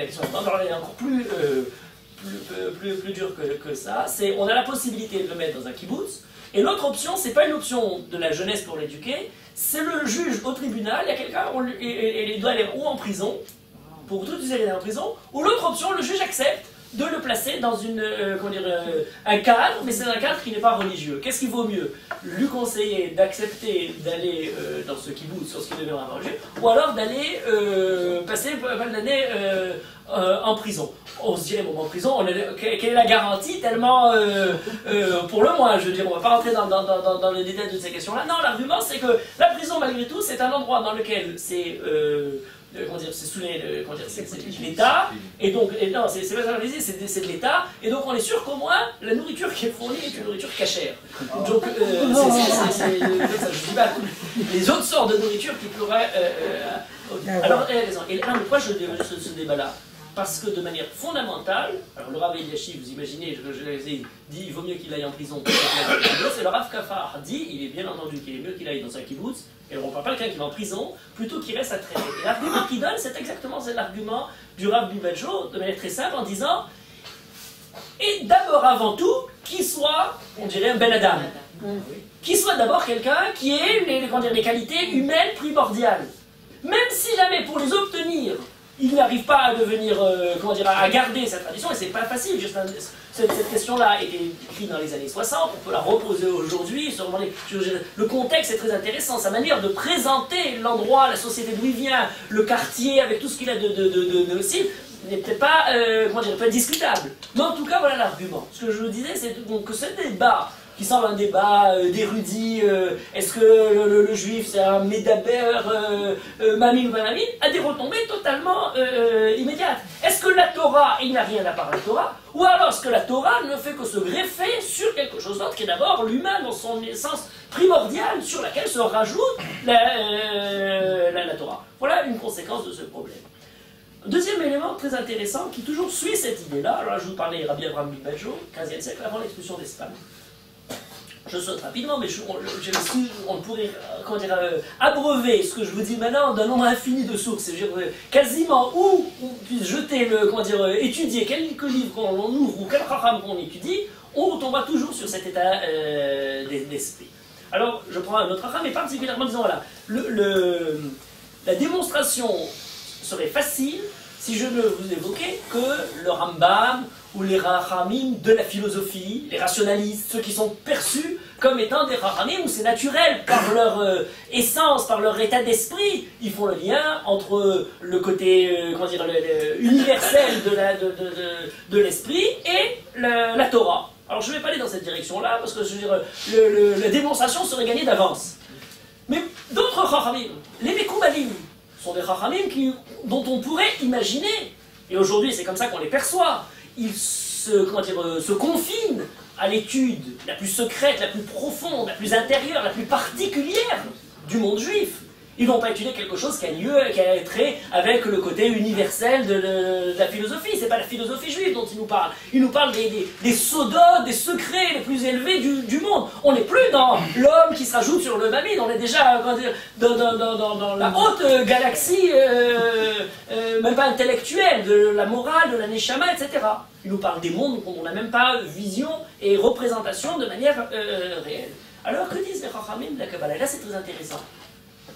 question suivante, alors elle est encore plus dur que ça, c'est on a la possibilité de le mettre dans un kibbutz, et l'autre option, c'est pas une option de la jeunesse pour l'éduquer, c'est le juge au tribunal, il y a quelqu'un, il doit aller ou en prison, pour toute une série d'années en prison, ou l'autre option, le juge accepte de le placer dans un cadre, mais c'est un cadre qui n'est pas religieux. Qu'est-ce qu'il vaut mieux? Lui conseiller d'accepter d'aller dans ce kibbutz, sur ce qui deviendra religieux, ou alors d'aller passer pas mal d'années en prison. On se dirait, bon, en prison, quelle est la garantie tellement, pour le moins, je veux dire, on ne va pas rentrer dans les détails de ces questions-là. Non, l'argument, c'est que la prison, malgré tout, c'est un endroit dans lequel c'est sous l'État, et donc, non, c'est pas ça, c'est de l'État, et donc on est sûr qu'au moins, la nourriture qui est fournie est une nourriture cachère. Donc, je dis pas les autres sortes de nourriture qui pourraient... alors, et pourquoi je ce débat-là? Parce que de manière fondamentale, alors le Rav Eliashiv, vous imaginez, je l'ai dit, il vaut mieux qu'il aille en prison que qu'il kibbutz, et le Rav Kafar dit, il est bien entendu qu'il est mieux qu'il aille dans un kibbutz, et on ne parle pas de quelqu'un qui va en prison, plutôt qu'il reste à traîner. Et l'argument qu'il donne, c'est exactement l'argument du Rav Bibadjo, de manière très simple, en disant, et d'abord avant tout, qui soit, on dirait, un Ben Adam. Qui soit d'abord quelqu'un qui ait les qualités humaines primordiales. Même si jamais pour les obtenir, il n'arrive pas à devenir, à garder cette tradition, et c'est pas facile, juste cette question-là a été écrite dans les années 60, on peut la reposer aujourd'hui, le contexte est très intéressant, sa manière de présenter l'endroit, la société d'où il vient, le quartier, avec tout ce qu'il a de nocif, n'est peut-être pas, pas discutable. Mais en tout cas, voilà l'argument. Ce que je vous disais, c'est que ce débat, qui semble un débat d'érudits, est-ce que le juif c'est un médaber, mamine ou pas mamine, a des retombées totalement immédiates. Est-ce que la Torah, il n'y a rien à part la Torah, ou alors est-ce que la Torah ne fait que se greffer sur quelque chose d'autre qui est d'abord l'humain dans son essence primordiale sur laquelle se rajoute la Torah. Voilà une conséquence de ce problème. Deuxième élément très intéressant qui toujours suit cette idée-là, alors là je vous parlais Rabbi Abraham Mikbajo, 15e siècle avant l'expulsion d'Espagne. Je saute rapidement, mais on pourrait abreuver ce que je vous dis maintenant d'un nombre infini de sources. C'est-à-dire quasiment où on puisse jeter étudier quelques livres qu'on ouvre ou quel racham qu'on étudie, on retombera toujours sur cet état d'esprit. Alors, je prends un autre racham, mais particulièrement disons voilà, la démonstration serait facile si je ne vous évoquais que le Rambam ou les Rachamim de la philosophie, les rationalistes, ceux qui sont perçus comme étant des Rachamim où c'est naturel par leur essence, par leur état d'esprit, ils font le lien entre le côté universel de l'esprit et la Torah. Alors je ne vais pas aller dans cette direction-là parce que je veux dire, la démonstration serait gagnée d'avance. Mais d'autres Rachamim, les Mekoubalim, sont des Chachamim dont on pourrait imaginer, et aujourd'hui c'est comme ça qu'on les perçoit, ils se confinent à l'étude la plus secrète, la plus profonde, la plus intérieure, la plus particulière du monde juif. Ils ne vont pas étudier quelque chose qui a trait avec le côté universel de la philosophie. Ce n'est pas la philosophie juive dont ils nous parlent. Ils nous parlent des sodotes, des secrets les plus élevés du monde. On n'est plus dans l'homme qui se rajoute sur le mamine. On est déjà dans la haute galaxie, même pas intellectuelle, de la morale, de la neshama, etc. Ils nous parlent des mondes dont on n'a même pas vision et représentation de manière réelle. Alors que disent les Chachamim de la Kabbalah? Et là c'est très intéressant.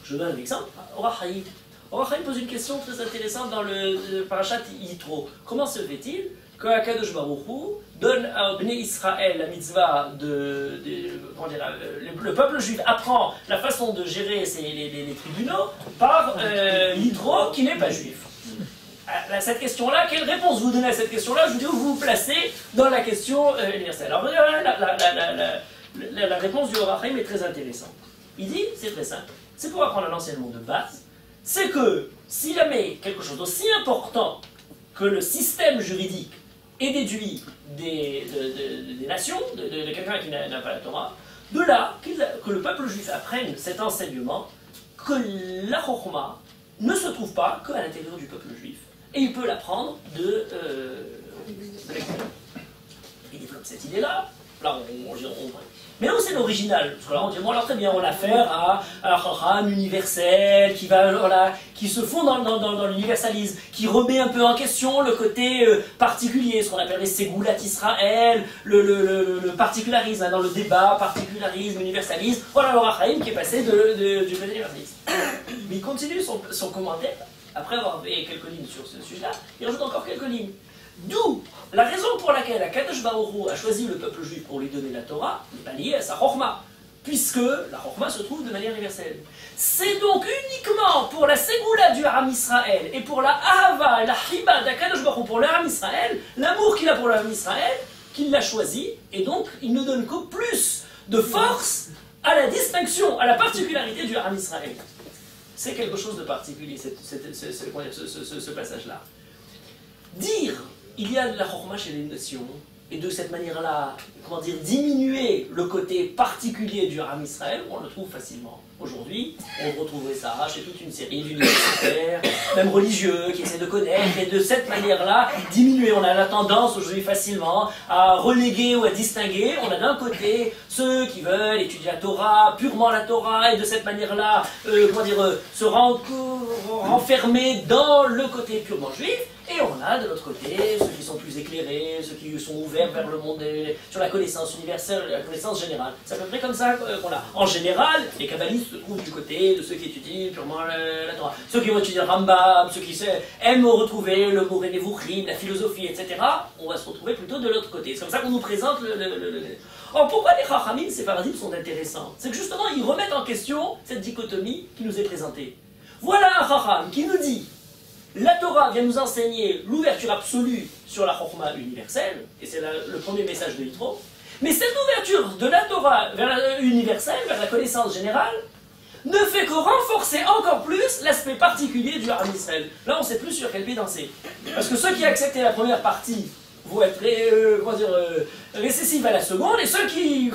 Je donne un exemple. Or HaChaim. Or HaChaim pose une question très intéressante dans le parashat Yitro. Comment se fait-il que Akadosh Baruch Hu donne à Bnei Israël la mitzvah le peuple juif apprend la façon de gérer les tribunaux par Yitro qui n'est pas juif? Cette question-là, quelle réponse vous donnez à cette question-là? Je vous dis où vous vous placez dans la question universelle. Alors la réponse du Or HaChaim est très intéressante. Il dit, c'est très simple. C'est pour apprendre un enseignement de base, c'est que s'il met quelque chose d'aussi important que le système juridique est déduit des nations, de quelqu'un qui n'a pas la Torah, de là que le peuple juif apprenne cet enseignement, que la Chokhma ne se trouve pas qu'à l'intérieur du peuple juif, et il peut l'apprendre de l'extérieur. Il développe cette idée-là, là on mais là où c'est l'original, parce que là on dit, bon alors très bien, on a affaire à un Chacham universel, qui se fond dans l'universalisme, qui remet un peu en question le côté particulier, ce qu'on appelle les Segoulat Israël, le particularisme, dans le débat, particularisme, universalisme, voilà le Chacham qui est passé du côté universaliste. Mais il continue son commentaire, après avoir fait quelques lignes sur ce sujet-là, il rajoute encore quelques lignes. D'où la raison pour laquelle Akadosh Baruch Hu a choisi le peuple juif pour lui donner la Torah n'est pas liée à sa Chokhma, puisque la Chokhma se trouve de manière universelle. C'est donc uniquement pour la Ségoula du Ham Israël et pour la Ahava et la Hiba d'Akadosh Baruch Hu pour le Ham Israël, l'amour qu'il a pour le Ham Israël, qu'il l'a choisi, et donc il ne donne que plus de force à la distinction, à la particularité du Ham Israël. C'est quelque chose de particulier, ce passage-là. Dire il y a de la Chokhma chez les nations, et de cette manière-là, diminuer le côté particulier du Ham Israël, on le trouve facilement. Aujourd'hui, on retrouverait ça chez toute une série d'universitaires, même religieux, qui essaient de connaître, et de cette manière-là, diminuer. On a la tendance aujourd'hui facilement à reléguer ou à distinguer. On a d'un côté ceux qui veulent étudier la Torah, purement la Torah, et de cette manière-là, se renfermer dans le côté purement juif. Et on a de l'autre côté ceux qui sont plus éclairés, ceux qui sont ouverts vers le monde, sur la connaissance universelle, la connaissance générale. C'est à peu près comme ça qu'on a. En général, les kabbalistes se trouvent du côté de ceux qui étudient purement la Torah. Ceux qui vont étudier le Rambam, ceux qui aiment retrouver le Moreh Nevuchim, la philosophie, etc. On va se retrouver plutôt de l'autre côté. C'est comme ça qu'on nous présente Or, pourquoi les Chachamim, ces paradigmes sont intéressants? C'est que justement, ils remettent en question cette dichotomie qui nous est présentée. Voilà un Chacham qui nous dit: la Torah vient nous enseigner l'ouverture absolue sur la Chokhmah universelle, et c'est le premier message de Yitro. Mais cette ouverture de la Torah vers la universelle, vers la connaissance générale, ne fait que renforcer encore plus l'aspect particulier du Ham Israël. Là, on ne sait plus sur quel pied danser. Parce que ceux qui acceptaient la première partie vont être récessifs à la seconde, et ceux qui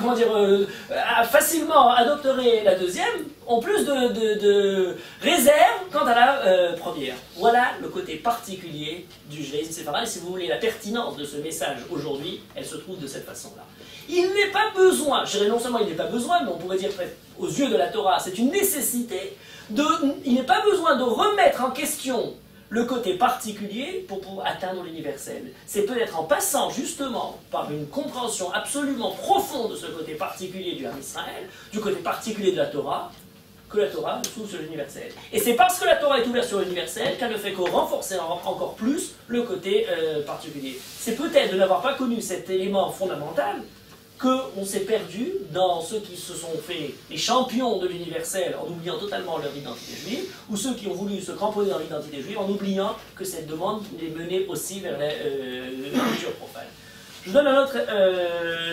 facilement adopteraient la deuxième ont plus de réserve quant à la première. Voilà le côté particulier du judaïsme séfarade, et si vous voulez la pertinence de ce message aujourd'hui, elle se trouve de cette façon-là. Il n'est pas besoin, je dirais non seulement il n'est pas besoin, mais on pourrait dire aux yeux de la Torah, c'est une nécessité, il n'est pas besoin de remettre en question le côté particulier pour atteindre l'universel. C'est peut-être en passant justement par une compréhension absolument profonde de ce côté particulier du Ham Israël, du côté particulier de la Torah, que la Torah s'ouvre sur l'universel. Et c'est parce que la Torah est ouverte sur l'universel qu'elle ne fait que renforcer encore plus le côté particulier. C'est peut-être de n'avoir pas connu cet élément fondamental qu'on s'est perdu dans ceux qui se sont fait les champions de l'universel en oubliant totalement leur identité juive, ou ceux qui ont voulu se cramponner dans l'identité juive en oubliant que cette demande les menait aussi vers la culture profane. Je donne un autre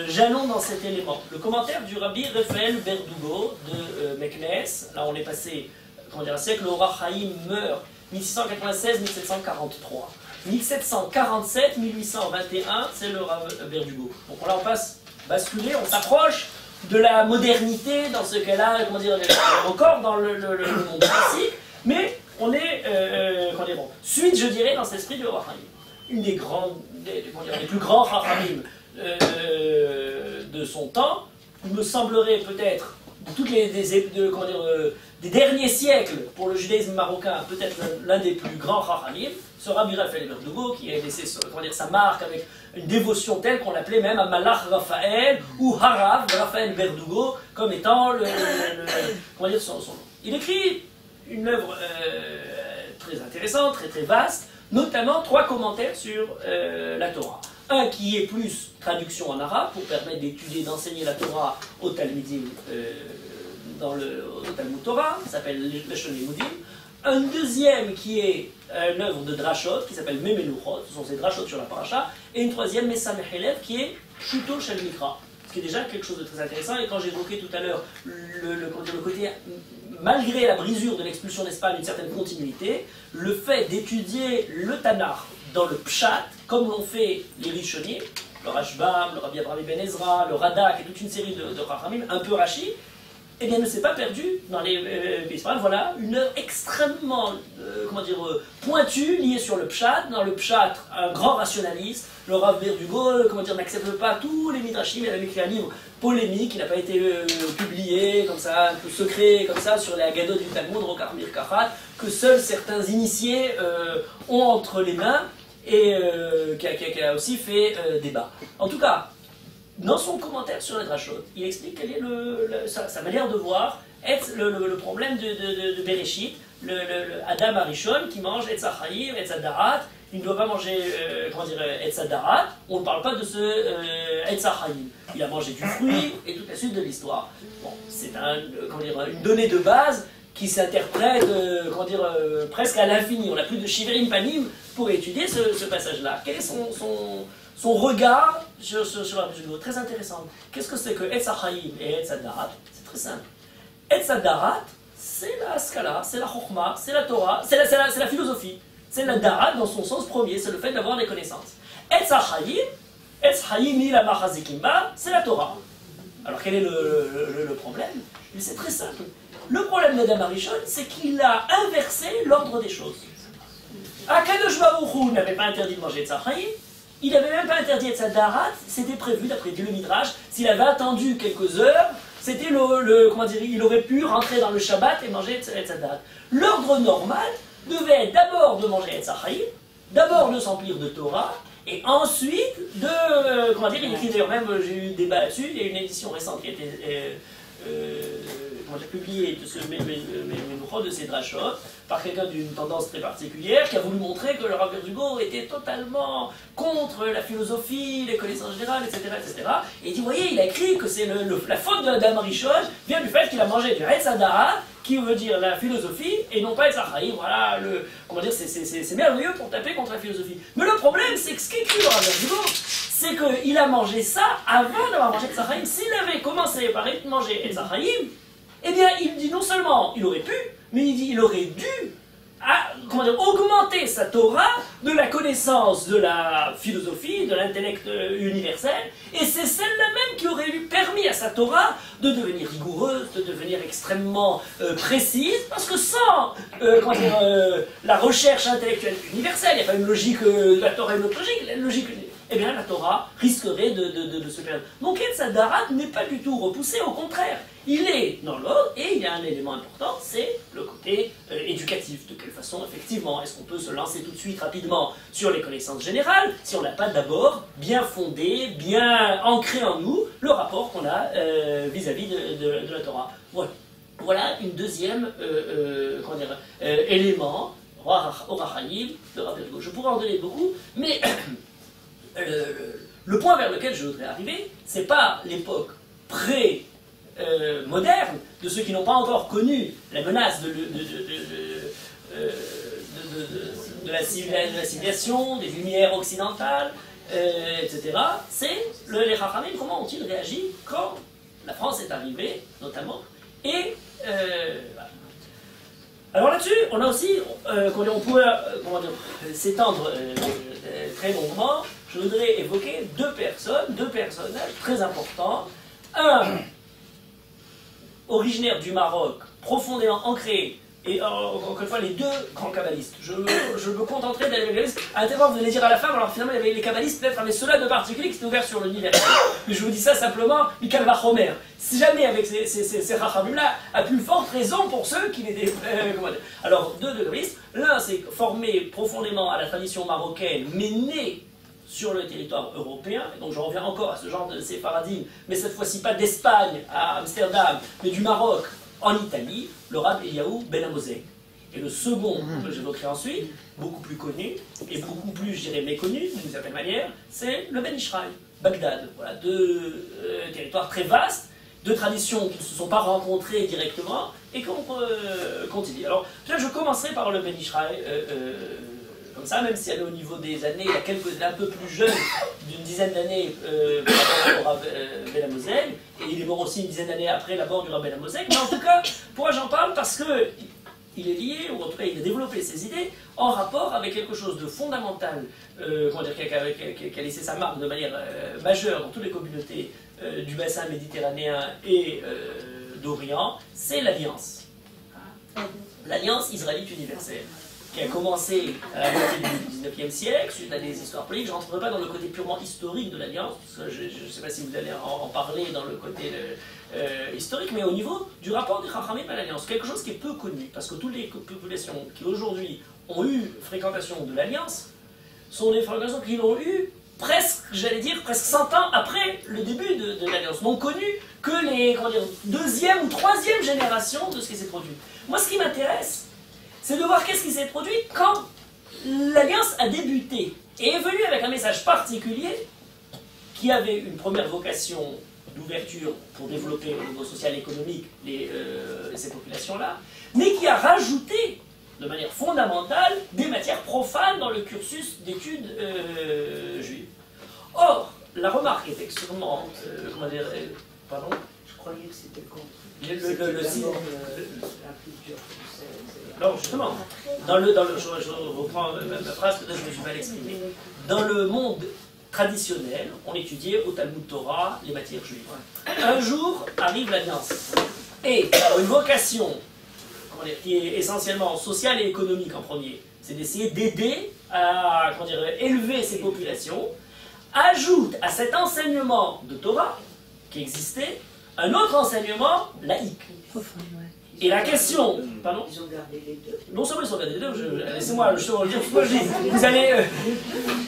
jalon dans cet élément. Le commentaire du rabbi Raphaël Berdugo de Meknes. Là, on est passé, un siècle, le Orach Chaim meurt 1696-1743. 1747-1821, c'est le Rav Berdugo. Donc là, on passe basculer, on s'approche de la modernité dans ce cas-là, encore dans le monde classique, mais on est, suite, je dirais, dans cet esprit du Orach Chaim. Une des grandes, les plus grands Chachamim de son temps, il me semblerait peut-être, de toutes des derniers siècles pour le judaïsme marocain, peut-être l'un des plus grands Chachamim, ce Rabbi Raphaël Berdugo, qui a laissé sa marque avec une dévotion telle qu'on l'appelait même Malach Raphaël ou Harav Raphaël Berdugo, comme étant son nom. Il écrit une œuvre très intéressante, très très vaste, notamment 3 commentaires sur la Torah. Un qui est plus traduction en arabe pour permettre d'étudier, d'enseigner la Torah aux Talmidim au Talmud Torah, ça s'appelle Leshon Limudim. Un deuxième qui est l'œuvre de Drashot, qui s'appelle Memeluchot, ce sont ces Drashot sur la paracha. Et une troisième, Mesamech Elev, qui est Shuto Shel Mikra, ce qui est déjà quelque chose de très intéressant. Et quand j'évoquais tout à l'heure le côté, malgré la brisure de l'expulsion d'Espagne, une certaine continuité, le fait d'étudier le Tanakh dans le Pshat, comme l'ont fait les Rishonim, le Rashbam, le Rabbi Abraham Ben Ezra, le Radak et toute une série de Chachamim, un peu Rashi, eh bien, ne s'est pas perdu dans les Israël. Voilà une œuvre extrêmement pointue, liée sur le Pshat. Dans le Pshat, un grand rationaliste, le Rav Berdugo, n'accepte pas tous les midrashim. Il avait écrit un livre polémique, il n'a pas été publié, comme ça, un peu secret, comme ça, sur les Haggadot du Talmud, Rokar Mirkachat, que seuls certains initiés ont entre les mains, et qui a aussi fait débat. En tout cas, dans son commentaire sur les Drashot, il explique quelle est sa manière de voir le problème de Bereshit, le Adam Arishon qui mange Etz HaChaim, Etz HaDarat. Il ne doit pas manger Etz HaDarat. On ne parle pas de ce Etz HaChaim. Il a mangé du fruit et toute la suite de l'histoire. Bon, c'est une donnée de base qui s'interprète presque à l'infini. On n'a plus de Shiverim Panim pour étudier ce passage-là. Quel est son regard sur la vidéo? Très intéressant. Qu'est-ce que c'est que Etz HaChaim et Etz HaDarat? C'est très simple. Etz HaDarat, c'est la Skala, c'est la Chokhmah, c'est la Torah, c'est la philosophie. C'est la Darat dans son sens premier, c'est le fait d'avoir des connaissances. Etz HaChaim, la Machazikimba, c'est la Torah. Alors quel est le problème? C'est très simple. Le problème d'Adam Arishon, c'est qu'il a inversé l'ordre des choses. Akadosh Baruch Hu n'avait pas interdit de manger de Tzachayim, il n'avait même pas interdit de Tzadarat, c'était prévu, d'après le Midrash, s'il avait attendu quelques heures, c'était comment dire, il aurait pu rentrer dans le Shabbat et manger de Tzadarat. L'ordre normal devait être d'abord de manger de Tzachayim, d'abord de s'emplir de Torah, et ensuite de, comment dire, il écrit d'ailleurs même, j'ai eu débat là-dessus, il y a une édition récente qui a été publiée de ce Menuchot, de ces drachot, par quelqu'un d'une tendance très particulière, qui a voulu montrer que le Rav Verdugo était totalement contre la philosophie, les connaissances générales, etc. etc. Et il dit, vous voyez, il a écrit que c'est la faute d'Adam Rishon vient du fait qu'il a mangé du Etz Hadara, qui veut dire la philosophie, et non pas Etzachaïm. Voilà, comment dire, c'est merveilleux pour taper contre la philosophie. Mais le problème, c'est que ce qu'écrit le Rav Verdugo, c'est qu'il a mangé ça avant d'avoir mangé Etzachaïm. S'il avait commencé par manger Etzachaïm, eh bien, il dit non seulement il aurait pu, mais il dit il aurait dû comment dire, augmenter sa Torah de la connaissance de la philosophie, de l'intellect universel, et c'est celle-là même qui aurait lui permis à sa Torah de devenir rigoureuse, de devenir extrêmement précise, parce que sans comment dire, la recherche intellectuelle universelle, il n'y a pas une logique, la Torah est une autre logique, la logique, eh bien la Torah risquerait de se perdre. Donc Etz Hadarat n'est pas du tout repoussé, au contraire, il est dans l'ordre, et il y a un élément important, c'est le côté éducatif. De quelle façon, effectivement, est-ce qu'on peut se lancer tout de suite, rapidement, sur les connaissances générales, si on n'a pas d'abord bien fondé, bien ancré en nous, le rapport qu'on a vis-à-vis de la Torah. Voilà une deuxième comment dire, élément, Orachayim, de Rav Verdugo. Je pourrais en donner beaucoup, mais le point vers lequel je voudrais arriver, c'est pas l'époque moderne, de ceux qui n'ont pas encore connu la menace de la civilisation, des lumières occidentales, etc. C'est les Chachamim, comment ont-ils réagi quand la France est arrivée, notamment, et voilà. Alors là-dessus, on a aussi, on pourrait s'étendre très longuement. Je voudrais évoquer deux personnages très importants. Un, originaire du Maroc, profondément ancré, et encore une fois, les deux grands kabbalistes. Je me contenterai d'aller les kabbalistes. À l'intérieur, vous allez dire à la fin, alors finalement, il y avait les kabbalistes, peut-être, mais ceux-là de particulier qui étaient ouverts sur l'univers. Mais je vous dis ça simplement, Mikal Vachomer. Si jamais, avec ces rachamim-là, à plus forte raison pour ceux qui étaient. Alors, deux kabbalistes. L'un s'est formé profondément à la tradition marocaine, mais né sur le territoire européen, et donc je reviens encore à ce genre de sépharadim, mais cette fois-ci pas d'Espagne à Amsterdam, mais du Maroc en Italie, le Rav Eliyahu Ben Amozeg. Et le second, que j'évoquerai ensuite, beaucoup plus connu, et beaucoup plus, je dirais, méconnu, d'une certaine manière, c'est le Ben Ishraï, Bagdad. Voilà, deux territoires très vastes, deux traditions qui ne se sont pas rencontrées directement, et qu'on continue. Alors, peut-être je commencerai par le Ben Ishraï, comme ça, même si elle est au niveau des années, il y a quelques un peu plus jeune, d'une dizaine d'années par rapport au Rav Ben Amozeg, et il est mort aussi une dizaine d'années après la mort du Rav Ben Amozeg. Mais en tout cas, pourquoi j'en parle? Parce que il est lié, ou en tout cas il a développé ses idées en rapport avec quelque chose de fondamental, comment dire, qui a laissé sa marque de manière majeure dans toutes les communautés du bassin méditerranéen et d'Orient, c'est l'Alliance. L'Alliance israélite universelle, qui a commencé à la moitié du XIXe siècle, suite à des histoires politiques. Je ne rentrerai pas dans le côté purement historique de l'Alliance, parce que je ne sais pas si vous allez en parler dans le côté historique, mais au niveau du rapport des Chachamim à l'Alliance, quelque chose qui est peu connu, parce que toutes les populations qui aujourd'hui ont eu fréquentation de l'Alliance sont des fréquentations qui l'ont eu presque, j'allais dire, presque 100 ans après le début de l'Alliance, n'ont connu que les deuxième ou troisième génération de ce qui s'est produit. Moi, ce qui m'intéresse, c'est de voir qu'est-ce qui s'est produit quand l'Alliance a débuté et est venue avec un message particulier qui avait une première vocation d'ouverture pour développer au niveau social et économique ces populations-là, mais qui a rajouté de manière fondamentale des matières profanes dans le cursus d'études juives. Or, la remarque est extrêmement... comment dire... pardon?
Je croyais que c'était contre.
Alors justement, je reprends ma phrase, peut-être que je me suis mal exprimé. Dans le monde traditionnel, on étudiait au Talmud Torah les matières juives. Un jour arrive l'Alliance. et une vocation qui est essentiellement sociale et économique en premier, c'est d'essayer d'aider à élever ces populations, ajoute à cet enseignement de Torah qui existait un autre enseignement laïque. Et la question, pardon?
Ils ont gardé les deux.
Non seulement ils ont gardé les deux, laissez-moi dire ce que je dis. Vous allez,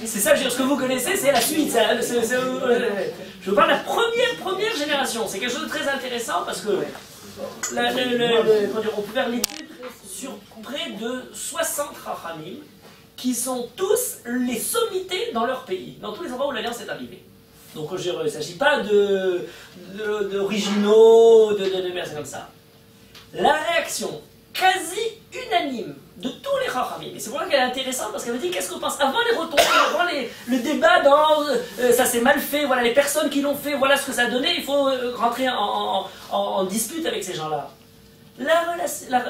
c'est ça, ce que vous connaissez, c'est la suite. Je vous parle de la première génération. C'est quelque chose de très intéressant parce que on peut faire l'étude sur près de 60 rachamim qui sont tous les sommités dans leur pays, dans tous les endroits où l'Alliance est arrivée. Donc il ne s'agit pas d'originaux, de merci comme ça. La réaction quasi unanime de tous les rachamim, et c'est pour ça qu'elle est intéressante parce qu'elle me dit qu'est-ce qu'on pense avant les retombées, avant le débat dans ça s'est mal fait, voilà les personnes qui l'ont fait, voilà ce que ça a donné, il faut rentrer en dispute avec ces gens-là. La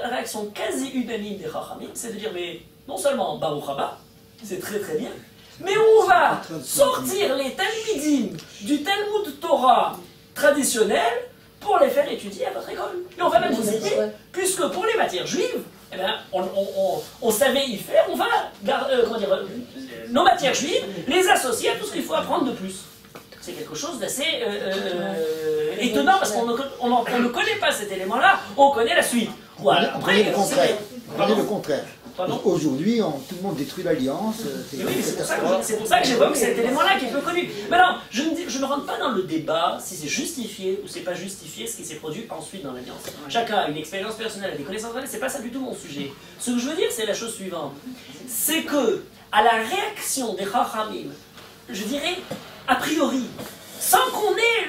réaction quasi unanime des rachamim, c'est de dire mais non seulement Baruch Haba, c'est très très bien, mais on va sortir les talmidim du Talmud Torah traditionnel pour les faire étudier à votre école. Et on va même vous aider, puisque pour les matières juives, eh ben, on savait y faire, on va, nos matières juives, les associer à tout ce qu'il faut apprendre de plus. C'est quelque chose d'assez étonnant, parce qu'on ne connaît pas cet élément-là, on connaît la suite. Voilà.
On connaît le contraire. On connaît le contraire.
Pardon?
Aujourd'hui, tout le monde détruit l'alliance.
Oui, c'est pour ça que j'évoque cet élément-là qui est peu connu. Maintenant, je ne rentre pas dans le débat si c'est justifié ou c'est pas justifié ce qui s'est produit ensuite dans l'alliance. Chacun a une expérience personnelle, des connaissances personnelles, c'est pas ça du tout mon sujet. Ce que je veux dire, c'est la chose suivante. C'est que, à la réaction des Chachamim, je dirais, a priori, sans qu'on ait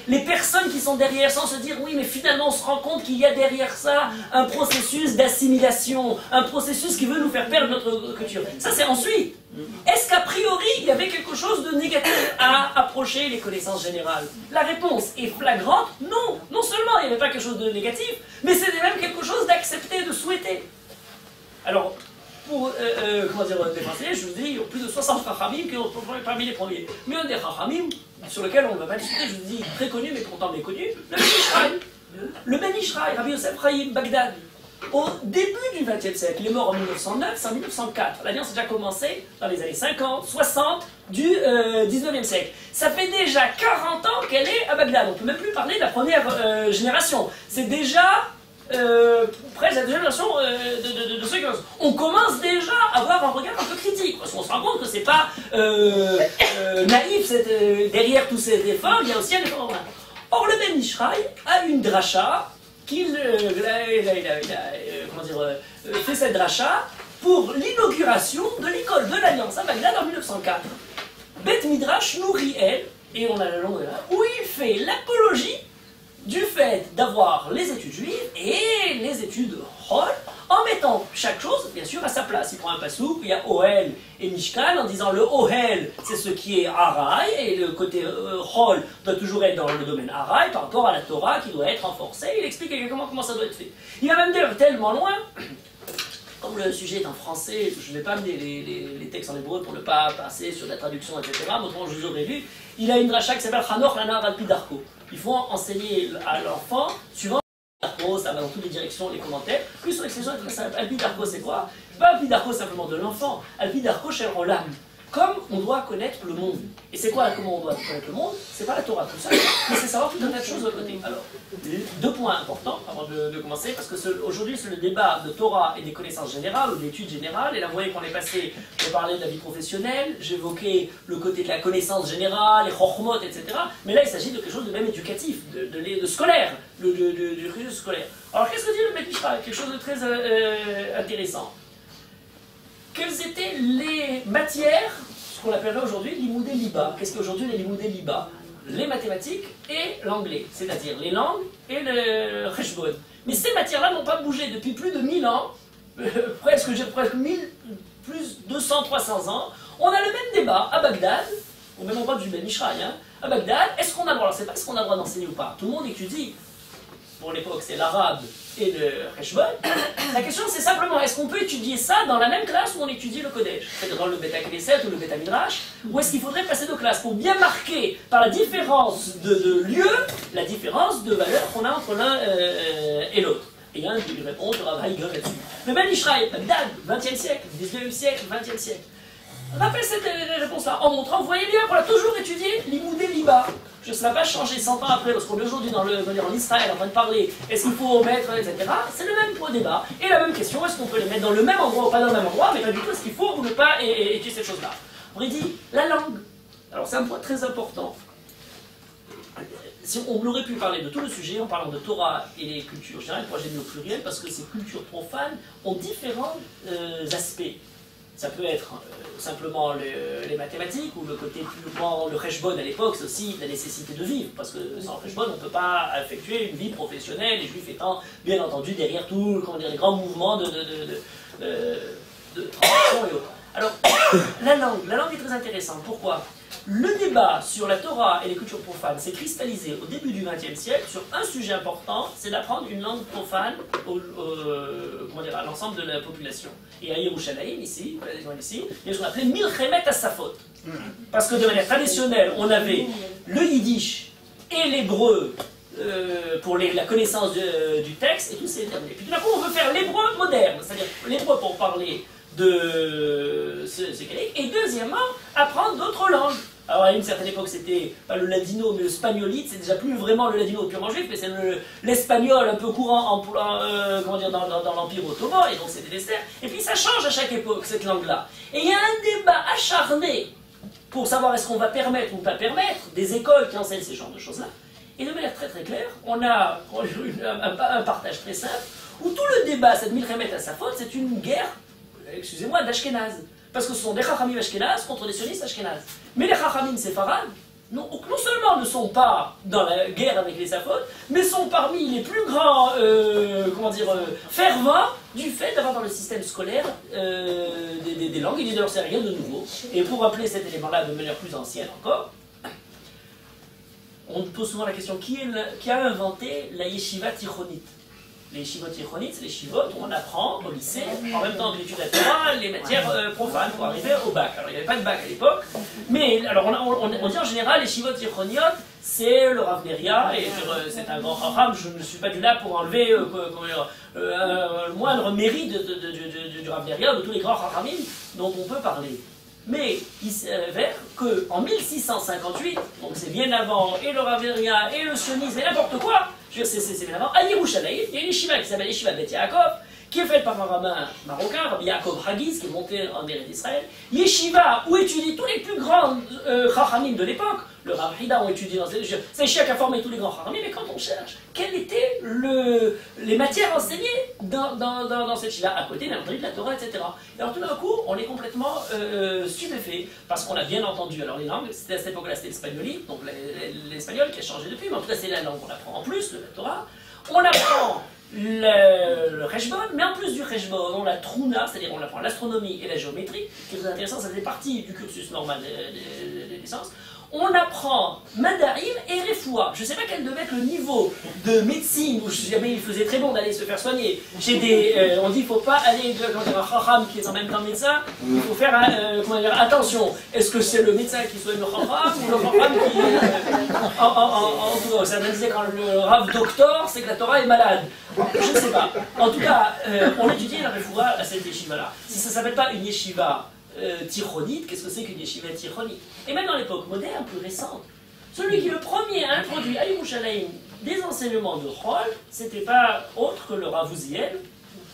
les personnes qui sont derrière, sans se dire oui mais finalement on se rend compte qu'il y a derrière ça un processus d'assimilation, un processus qui veut nous faire perdre notre culture. Ça c'est ensuite. Est-ce qu'a priori il y avait quelque chose de négatif à approcher les connaissances générales? La réponse est flagrante, non. Non seulement il n'y avait pas quelque chose de négatif, mais c'était même quelque chose d'accepté, de souhaité. Alors, pour des Français, je vous dis, il y a plus de 60 Chachamim qui sont parmi les premiers. Mais un des Chachamim, sur lequel on ne va pas discuter, je vous dis, très connu, mais pourtant méconnu, le Ben Ishraï. Le Ben Ishraï, Rabbi Yosef Chaim Bagdad. Au début du XXe siècle, il est mort en 1909, c'est en 1904. L'Alliance a déjà commencé dans les années 50, 60 du 19e siècle. Ça fait déjà 40 ans qu'elle est à Bagdad. On ne peut même plus parler de la première génération. C'est déjà presque la deuxième génération de ceux qui on commence déjà à avoir un regard un peu critique, parce qu'on se rend compte que c'est pas naïf, derrière tous ces efforts, il y a aussi un effort. Or, le Ben Ishraï a une dracha, qu'il fait cette dracha pour l'inauguration de l'école de l'Alliance à Bagdad en 1904. Bet Midrash Nouriel, et on a le long de là, où il fait l'apologie du fait d'avoir les études juives et les études Hol, en mettant chaque chose, bien sûr, à sa place. Il prend un passouk, il y a Ohel et Mishkan, en disant le Ohel, c'est ce qui est Araï, et le côté Hol doit toujours être dans le domaine Araï, par rapport à la Torah qui doit être renforcée. Il explique exactement comment ça doit être fait. Il va même dire tellement loin, comme le sujet est en français, je ne vais pas amener les textes en hébreu pour ne pas passer sur la traduction, etc. Autrement, je vous aurais lu, il a une dracha qui s'appelle Chanoch Lanar Alpi Darko. Il faut enseigner à l'enfant, suivant Darko, ça va dans toutes les directions, les commentaires, plus son expression est très simple. Alpi Darko, c'est quoi? C'est pas Alpi Darko simplement de l'enfant, Alpi Darko chez Rolam. Comme on doit connaître le monde. Et c'est quoi comment on doit connaître le monde? C'est pas la Torah tout seul, mais c'est savoir tout un tas de choses de côté. Alors, deux points importants avant de commencer, parce que aujourd'hui c'est le débat de Torah et des connaissances générales, ou d'études générales, et là vous voyez qu'on est passé, on parlait de la vie professionnelle, j'évoquais le côté de la connaissance générale, les chokhmot, etc. Mais là il s'agit de quelque chose de même éducatif, de scolaire, du cursus scolaire. Alors qu'est-ce que dit le Ben Ishraï? Quelque chose de très intéressant. Quelles étaient les matières, ce qu'on appellerait aujourd'hui l'imoudé liba? Qu'est-ce qu'aujourd'hui les l'imoudé liba? Les mathématiques et l'anglais, c'est-à-dire les langues et le cheshbon. Mais ces matières-là n'ont pas bougé depuis plus de 1000 ans, presque 1000, plus 200, 300 ans. On a le même débat à Bagdad, au même endroit du Ben Ishraï, hein, à Bagdad. Est-ce qu'on a le droit? Alors c'est pas ce qu'on a le droit d'enseigner ou pas. Tout le monde étudie. Pour l'époque, c'est l'arabe et le Reshbon. La question c'est simplement, est-ce qu'on peut étudier ça dans la même classe où on étudie le Kodesh? C'est-à-dire dans le Beth Knesset ou le Beth Midrash, ou est-ce qu'il faudrait passer de classe pour bien marquer par la différence de lieu, la différence de valeur qu'on a entre l'un et l'autre? Et il y a une réponse de Rav Heigel là-dessus. Le Ben Ishraï, Bagdad, 20e siècle, 19e siècle, 20e siècle. Rappelle cette réponse-là en montrant, vous voyez bien qu'on a toujours étudié l'Imoudé Liba. Ça n'a pas changé 100 ans après, lorsqu'on est aujourd'hui dans l'Israël en train de parler, est-ce qu'il faut mettre, etc. C'est le même point débat. Et la même question, est-ce qu'on peut les mettre dans le même endroit ou pas dans le même endroit, mais pas du tout, est-ce qu'il faut ou ne pas étudier cette chose-là. On dit, la langue. Alors c'est un point très important. Si on aurait pu parler de tout le sujet en parlant de Torah et les cultures générales, moi j'ai mis au pluriel parce que ces cultures profanes ont différents aspects. Ça peut être simplement les mathématiques ou le côté plus grand, le Reshbon à l'époque, c'est aussi la nécessité de vivre, parce que sans Reshbon on ne peut pas effectuer une vie professionnelle, les juifs étant bien entendu derrière tout, comment dire, les grands mouvements de transition et autres. Alors, la langue est très intéressante. Pourquoi? Le débat sur la Torah et les cultures profanes s'est cristallisé au début du XXe siècle sur un sujet important, c'est d'apprendre une langue profane à l'ensemble de la population. Et à Yerushalayim, ici, il y a ce qu'on appelait Milchemet Asafot. Parce que de manière traditionnelle, on avait le yiddish et l'hébreu pour la connaissance du texte, et tout s'est terminé. Puis tout d'un coup, on veut faire l'hébreu moderne, c'est-à-dire l'hébreu pour parler de ce grec, et deuxièmement, apprendre d'autres langues. Alors à une certaine époque, c'était pas le ladino, mais le spagnolite, c'est déjà plus vraiment le ladino purement juif, mais c'est l'espagnol un peu courant dans l'Empire ottoman, et donc c'était des terres. Et puis ça change à chaque époque, cette langue-là. Et il y a un débat acharné pour savoir est-ce qu'on va permettre ou pas permettre des écoles qui enseignent ces genres de choses-là. Et de manière très très claire, on a un partage très simple, où tout le débat, cette milchemet à sa faute, c'est une guerre, excusez-moi, d'Ashkenaz. Parce que ce sont des Chachamim Ashkenaz contre des sionistes Ashkenaz. Mais les Chachamim séfarades, non seulement ne sont pas dans la guerre avec les Safotes, mais sont parmi les plus grands fervents du fait d'avoir dans le système scolaire des langues. Et d'ailleurs, c'est rien de nouveau. Et pour rappeler cet élément-là de manière plus ancienne encore, on pose souvent la question qui a inventé la yeshiva tichonite? Les yeshivot tichonites, c'est les yeshivot où on apprend au lycée, en même temps que l'étude de la Torah, les matières profanes pour arriver au bac. Alors il n'y avait pas de bac à l'époque, mais alors on dit en général les yeshivot tichoniot, c'est le Rav Neria, et c'est un grand chacham, je ne suis pas du là pour enlever le moindre mérite du Rav Neria, de tous les grands chachamim dont on peut parler. Mais il s'avère qu'en 1658, donc c'est bien avant et le Rav Neria et le sionisme et n'importe quoi, c'est bien avant, à Yerushalayim, il y a une yeshiva qui s'appelle Yeshiva Bet Yaakov, qui est faite par un rabbin marocain, Rabbi Yaakov Hagiz, qui est monté en Eretz d'Israël. Yeshiva, où étudient tous les plus grands chachamim de l'époque. Le Rav Hida ont étudié dans ces... C'est Chiak qui a formé tous les grands chachamim, mais quand on cherche, quelles étaient les matières enseignées dans cette yeshiva, à côté, bien entendu, de la Torah, etc. Et alors tout d'un coup, on est complètement stupéfait, parce qu'on a bien entendu, alors les langues, c'était à cette époque-là, c'était l'espagnolite, donc l'espagnol qui a changé depuis, mais en tout cas c'est la langue qu'on apprend en plus, la Torah. On apprend le Reshbon, mais en plus du Reshbon, on a la Trouna, c'est-à-dire on apprend l'astronomie et la géométrie, qui est très intéressant, ça fait partie du cursus normal des licences. On apprend Madarim et Refoua. Je ne sais pas quel devait être le niveau de médecine, où jamais il faisait très bon d'aller se faire soigner. Chez des, on dit qu'il ne faut pas aller dans un chacham qui est en même temps médecin, il faut faire attention. Est-ce que c'est le médecin qui soigne le chacham ou le chacham qui... ça me disait quand le Rav docteur, c'est que la Torah est malade. Je ne sais pas. En tout cas, on étudie la Refoua à cette yeshiva-là. Si ça ne s'appelle pas une yeshiva tichonite, qu'est-ce que c'est qu'une yeshiva tichonite? Et même dans l'époque moderne, plus récente, celui qui le premier a introduit à Yerushalayim des enseignements de Chol, c'était pas autre que le Rav Uziel,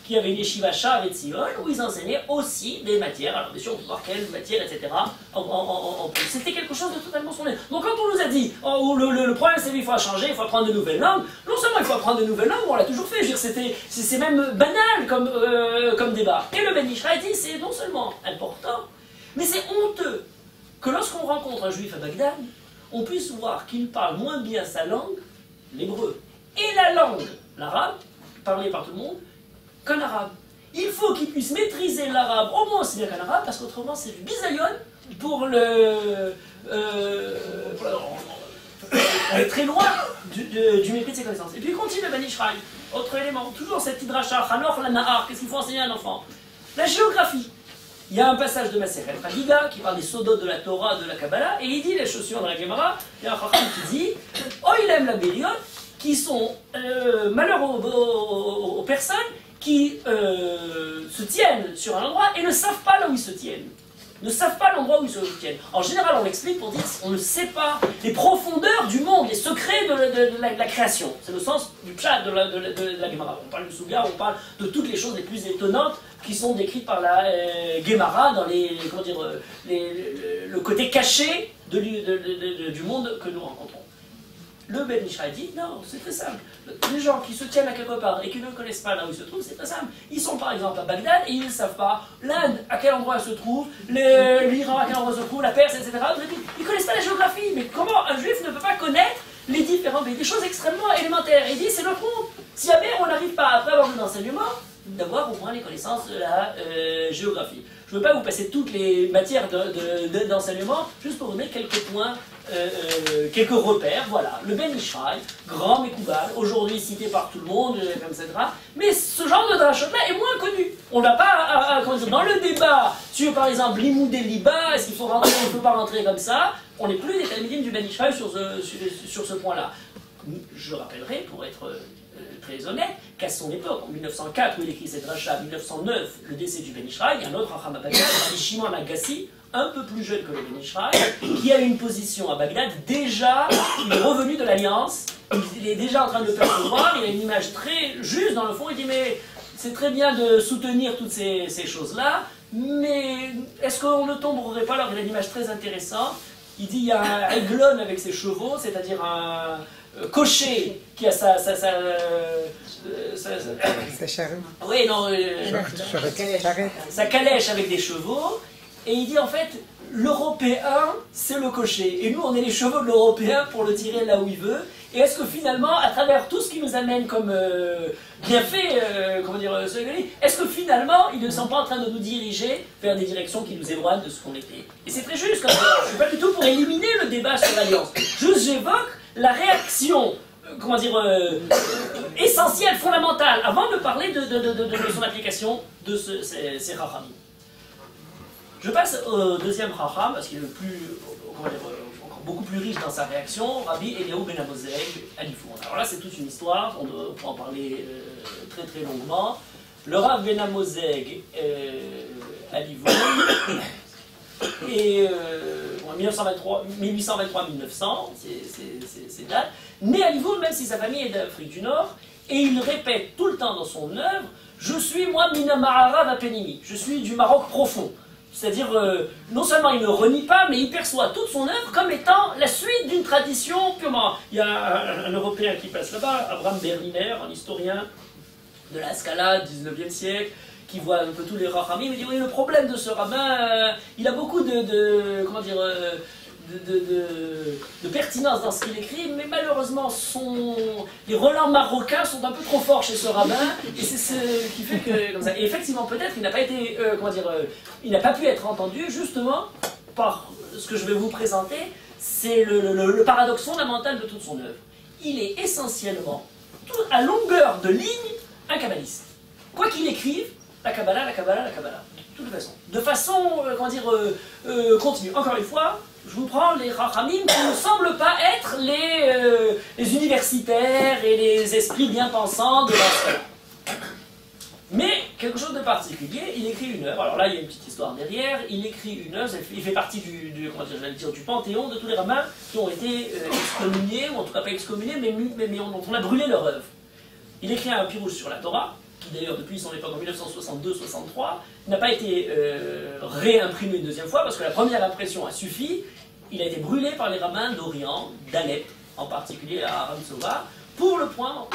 qui avait une yeshiva Sha'ar Etzion, où ils enseignaient aussi des matières, alors bien sûr on peut voir quelles matières, etc. En plus. C'était quelque chose de totalement sondé. Donc quand on nous a dit, le problème c'est qu'il faut changer, il faut apprendre de nouvelles langues, non seulement il faut apprendre de nouvelles langues, on l'a toujours fait, je veux dire, c'est même banal comme débat. Et le Ben Ishraï dit, c'est non seulement important, mais c'est honteux que lorsqu'on rencontre un juif à Bagdad, on puisse voir qu'il parle moins bien sa langue, l'hébreu, et la langue, l'arabe, parlée par tout le monde, qu'un arabe. Il faut qu'il puisse maîtriser l'arabe au moins aussi bien qu'un arabe, parce qu'autrement c'est du bisayon pour le... on est très loin du mépris de ses connaissances. Et puis il continue le Ben Ishraï. autre élément, toujours cette hidracha, Hanor la Nahar, qu'est-ce qu'il faut enseigner à un enfant? La géographie. Il y a un passage de Maseret Chagiga qui parle des sodot de la Torah, de la Kabbalah, et il dit les chaussures dans la Gemara, il y a un Chacham qui dit Oilem la Beriot, qui sont malheur aux personnes qui se tiennent sur un endroit et ne savent pas là où ils se tiennent. Ne savent pas l'endroit où ils se tiennent. En général, on l'explique pour dire on ne sait pas les profondeurs du monde, les secrets de la création. C'est le sens du pshat de la Gemara. On parle du Souga, on parle de toutes les choses les plus étonnantes qui sont décrites par la Gemara dans le côté caché du monde que nous rencontrons. Le Ben Ishraï dit, non, c'est très simple. Les gens qui se tiennent à quelque part et qui ne connaissent pas là où ils se trouvent, c'est très simple. Ils sont par exemple à Bagdad et ils ne savent pas l'Inde à quel endroit elle se trouve, l'Iran à quel endroit se trouve, la Perse, etc. Ils ne connaissent pas la géographie. Mais comment un juif ne peut pas connaître les différents pays? Des choses extrêmement élémentaires. Il dit, c'est notre monde. Si jamais on n'arrive pas, après avoir eu l'enseignement, d'avoir au moins les connaissances de la géographie. Je ne veux pas vous passer toutes les matières d'enseignement, juste pour vous donner quelques points, quelques repères. Voilà, le Ben Ishraï, grand Mekoubal, aujourd'hui cité par tout le monde, etc. Mais ce genre de drachot-là est moins connu. On n'a pas, dans le débat sur, par exemple, l'imoud et liba, est-ce qu'il faut rentrer ou on ne peut pas rentrer comme ça, on n'est plus des talmidim du Ben Ishraï sur ce point-là. Je rappellerai, pour être très honnête, qu'à son époque, en 1904, où il écrit cette dracha, 1909, le décès du Ben Ishraï, il y a un autre Racham à Bagdad, Shimon Agassi, un peu plus jeune que le Ben Ishraï, qui a une position à Bagdad, déjà, il est revenu de l'Alliance, il est déjà en train de le percevoir, il a une image très juste dans le fond, il dit mais c'est très bien de soutenir toutes ces choses-là, mais est-ce qu'on ne tomberait pas, alors il a une image très intéressante, il dit il y a un aiglon avec ses chevaux, c'est-à-dire un cocher qui a sa
charrue.
Oui, non, sa calèche avec des chevaux, et il dit en fait, l'Européen, c'est le cocher, et nous on est les chevaux de l'Européen pour le tirer là où il veut, et est-ce que finalement, à travers tout ce qui nous amène comme bienfait, est-ce que finalement, ils ne sont pas en train de nous diriger vers des directions qui nous éloignent de ce qu'on était? Et c'est très juste, comme ça. Je ne suis pas du tout pour éliminer le débat sur l'Alliance, juste j'évoque la réaction, essentielle, fondamentale, avant de parler de son application de ces rachamim. Je passe au deuxième racham, parce qu'il est le plus, encore beaucoup plus riche dans sa réaction, Rabbi Eliyahu ben Amozeg, Alifoun. Alors là, c'est toute une histoire, on peut en parler très très longuement. Le Rav ben Amozeg, Alifoun, et 1823-1900, c'est date, né à Livourne, même si sa famille est d'Afrique du Nord, et il répète tout le temps dans son œuvre, je suis moi Mina Mahara Vapenimi, je suis du Maroc profond. C'est-à-dire, non seulement il ne renie pas, mais il perçoit toute son œuvre comme étant la suite d'une tradition purement. Il y a un Européen qui passe là-bas, Abraham Berliner, un historien de la Scala du 19e siècle, qui voit un peu tous les rachamim, il dit oui, le problème de ce rabbin, il a beaucoup de pertinence dans ce qu'il écrit, mais malheureusement les relents marocains sont un peu trop forts chez ce rabbin, et c'est ce qui fait que, comme ça, et effectivement peut-être il n'a pas été, il n'a pas pu être entendu justement par ce que je vais vous présenter, c'est le paradoxe fondamental de toute son œuvre. Il est essentiellement, à longueur de ligne, un kabbaliste. Quoi qu'il écrive, la Kabbalah, la Kabbalah, la Kabbalah. De toute façon. De façon, continue. Encore une fois, je vous prends les rachamim qui ne semblent pas être les universitaires et les esprits bien pensants de l'ancien. Mais, quelque chose de particulier, il écrit une œuvre. Alors là, il y a une petite histoire derrière. Il écrit une œuvre, il fait partie du panthéon de tous les rabbins qui ont été excommuniés, ou en tout cas pas excommuniés, mais dont on a brûlé leur œuvre. Il écrit un pirouge sur la Torah, qui d'ailleurs depuis son époque en 1962-63 n'a pas été réimprimé une deuxième fois parce que la première impression a suffi. Il a été brûlé par les rabbins d'Orient, d'Alep, en particulier à Aram Sova, pour le point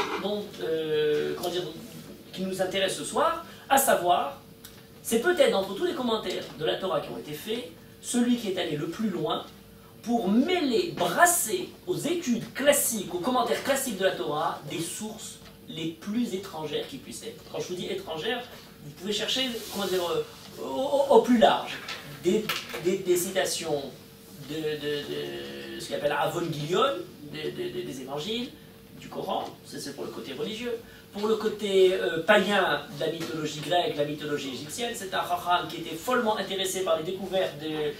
qui nous intéresse ce soir, à savoir, c'est peut-être d'entre tous les commentaires de la Torah qui ont été faits, celui qui est allé le plus loin pour mêler, brasser aux études classiques, aux commentaires classiques de la Torah, des sources les plus étrangères qui puissent être. Quand je vous dis étrangères, vous pouvez chercher au plus large. Des citations de ce qu'on appelle Avon Gilion, des évangiles, du Coran, c'est pour le côté religieux, pour le côté païen de la mythologie grecque, de la mythologie égyptienne. C'est un Chacham qui était follement intéressé par les découvertes de,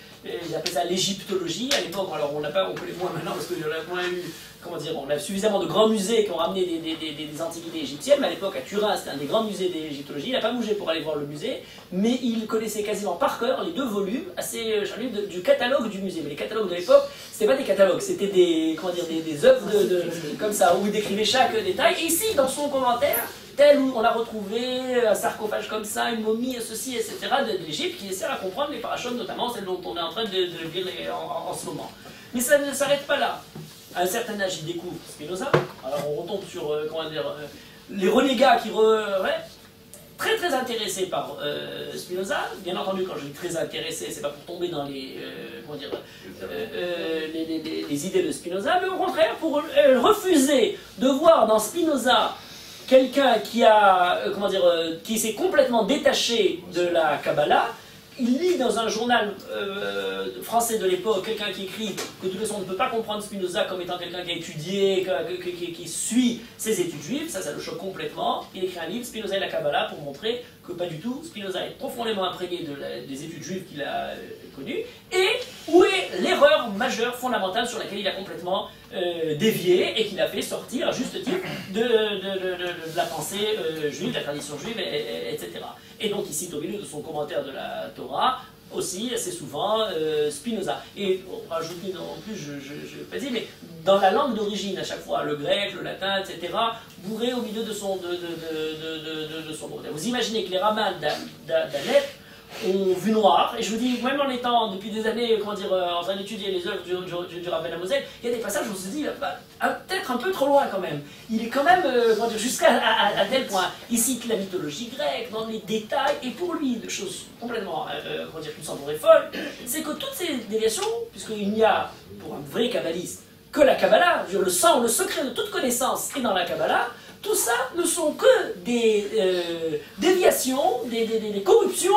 j'appelle ça l'égyptologie. À l'époque, alors on connaît moins maintenant parce qu'on a moins eu, comment dire, on a suffisamment de grands musées qui ont ramené des antiquités égyptiennes, mais à l'époque, à Turin, c'était un des grands musées d'égyptologie. Il n'a pas bougé pour aller voir le musée, mais il connaissait quasiment par cœur les 2 volumes assez charlus du catalogue du musée. Mais les catalogues de l'époque, c'était pas des catalogues, c'était des, comment dire, des œuvres comme ça, où il décrivait chaque détail. Et ici, dans son commentaire, tel où on a retrouvé un sarcophage comme ça, une momie, ceci, etc., de l'Égypte, qui essaie à comprendre les parachutes, notamment celles dont on est en train de lire en ce moment. Mais ça ne s'arrête pas là. À un certain âge, il découvre Spinoza. Alors on retombe sur, comment dire, les renégats qui... très très intéressés par Spinoza. Bien entendu, quand je dis très intéressé, c'est pas pour tomber dans les, comment dire, les idées de Spinoza, mais au contraire pour refuser de voir dans Spinoza quelqu'un qui a, comment dire, qui s'est complètement détaché de la Kabbalah. Il lit dans un journal français de l'époque quelqu'un qui écrit que de toute façon on ne peut pas comprendre Spinoza comme étant quelqu'un qui a étudié, qui suit ses études juives, ça le choque complètement. Il écrit un livre, Spinoza et la Kabbalah, pour montrer que pas du tout, Spinoza est profondément imprégné des études juives qu'il a connues, et où est l'erreur majeure, fondamentale, sur laquelle il a complètement dévié et qu'il a fait sortir à juste titre de la pensée juive, de la tradition juive, etc. Et donc il cite au milieu de son commentaire de la Torah aussi assez souvent Spinoza. Et on rajoute en plus, je ne vais pas dire, mais dans la langue d'origine à chaque fois, le grec, le latin, etc., bourré au milieu de son commentaire. Vous imaginez que les ramans d'Alep ont vu noir, et je vous dis, même en étant depuis des années, comment dire, en train d'étudier les œuvres du Rav Ben Amosel, il y a des passages où on se dit, peut-être un peu trop loin quand même. Il est quand même, comment dire, jusqu'à tel point. Il cite la mythologie grecque dans les détails, et pour lui, de choses complètement, comment dire, qui sont vraies folles, c'est que toutes ces déviations, puisqu'il n'y a, pour un vrai kabbaliste, que la Kabbalah, le secret de toute connaissance est dans la Kabbalah, tout ça ne sont que des déviations, des corruptions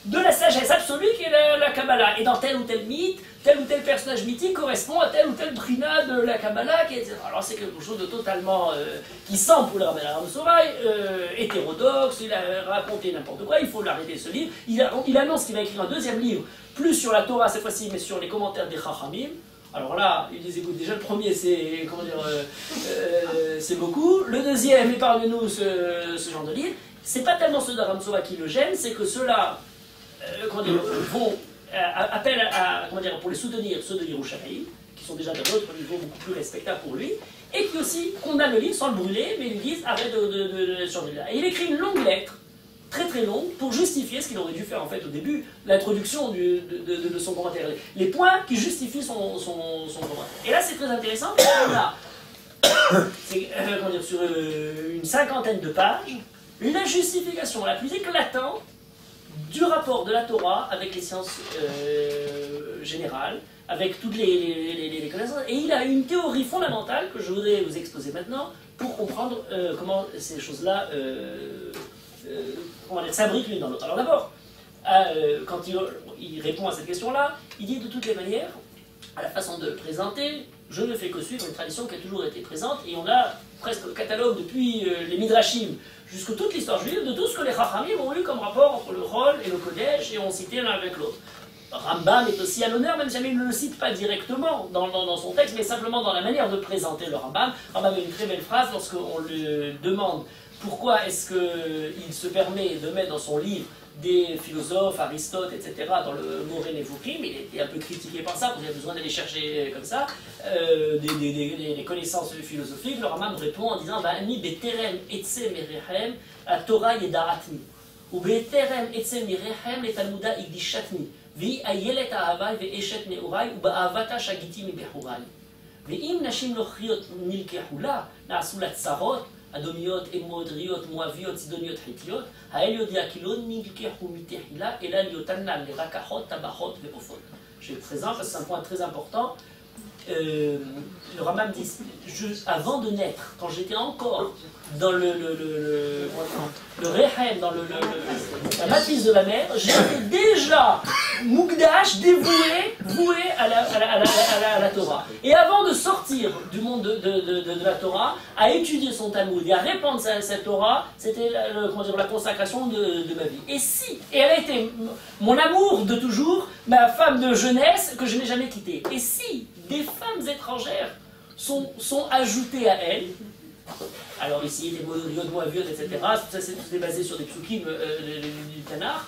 de la sagesse absolue qui est la Kabbalah. Et dans tel ou tel mythe, tel ou tel personnage mythique correspond à tel ou tel brina de la Kabbalah, alors c'est quelque chose de totalement, qui semble pour le Rabbi Ramsouraï, hétérodoxe, il a raconté n'importe quoi, il faut l'arrêter ce livre. Il annonce qu'il va écrire un 2e livre, plus sur la Torah cette fois-ci, mais sur les commentaires des Chachamim. Alors là, il les écoute. Déjà le premier, c'est, comment dire, c'est beaucoup. Le 2e, épargne-nous ce genre de livre. C'est pas tellement ceux de Ramsouraï qui le gênent, c'est que ceux-là, comment dire, appellent à, comment dire, pour les soutenir, ceux de Yerushalayim, qui sont déjà d'un autre niveau beaucoup plus respectable pour lui, et qui aussi condamnent le livre sans le brûler, mais ils disent arrête de surveiller là. Et il écrit une longue lettre, très très longue, pour justifier ce qu'il aurait dû faire en fait au début, l'introduction de son commentaire, les points qui justifient son commentaire. Et là c'est très intéressant, parce qu'on a, comment dire, sur une 50aine de pages, la justification la plus éclatante du rapport de la Torah avec les sciences générales, avec toutes les connaissances. Et il a une théorie fondamentale que je voudrais vous exposer maintenant pour comprendre comment ces choses-là s'imbriquent l'une dans l'autre. Alors d'abord, quand il répond à cette question-là, il dit de toutes les manières, à la façon de le présenter, je ne fais que suivre une tradition qui a toujours été présente, et on a presque le catalogue depuis les Midrashim jusqu'à toute l'histoire juive de tout ce que les Chachamim ont eu comme rapport entre le Chol et le Kodesh, et ont cité l'un avec l'autre. Rambam est aussi à l'honneur, même si il ne le cite pas directement dans son texte, mais simplement dans la manière de présenter le Rambam. Rambam a une très belle phrase lorsqu'on lui demande pourquoi est-ce qu'il se permet de mettre dans son livre des philosophes, Aristote, etc., dans le Moré Nevuchim. Il était un peu critiqué par ça, parce qu'il a besoin d'aller chercher comme ça des connaissances philosophiques. Le Rambam répond en disant Ani beterem etze merechem a Torah yedaratni, ou beterem etze merechem le Talmuda igdishatni, vi ayelet ahavai ve'eshet neurai, ou ba'avata shagiti mibehurai. Ve'im nashim lochriot nilkehu la, na'asu la tsarot, אדומיות, אמודריות, מואביות, צידוניות, חיתיות, האל יודע כי לא נלקחו מתחילה, אלא ליותנן לרקחות, טבחות ועופות. Je présente, parce que c'est un point très important. Le Rambam dit, avant de naître, quand j'étais encore dans le Rehem, dans la matrice de ma mère, j'étais déjà Mugdash, voué à la Torah. Et avant de sortir du monde de la Torah, à étudier son Talmud et à répandre cette Torah, c'était la consacration de ma vie. Et elle a été mon amour de toujours, ma femme de jeunesse que je n'ai jamais quittée. Et si des femmes étrangères sont ajoutées à elle, alors ici, des Yod Moaviot, etc., ça c'est basé sur des psukim du Tanakh.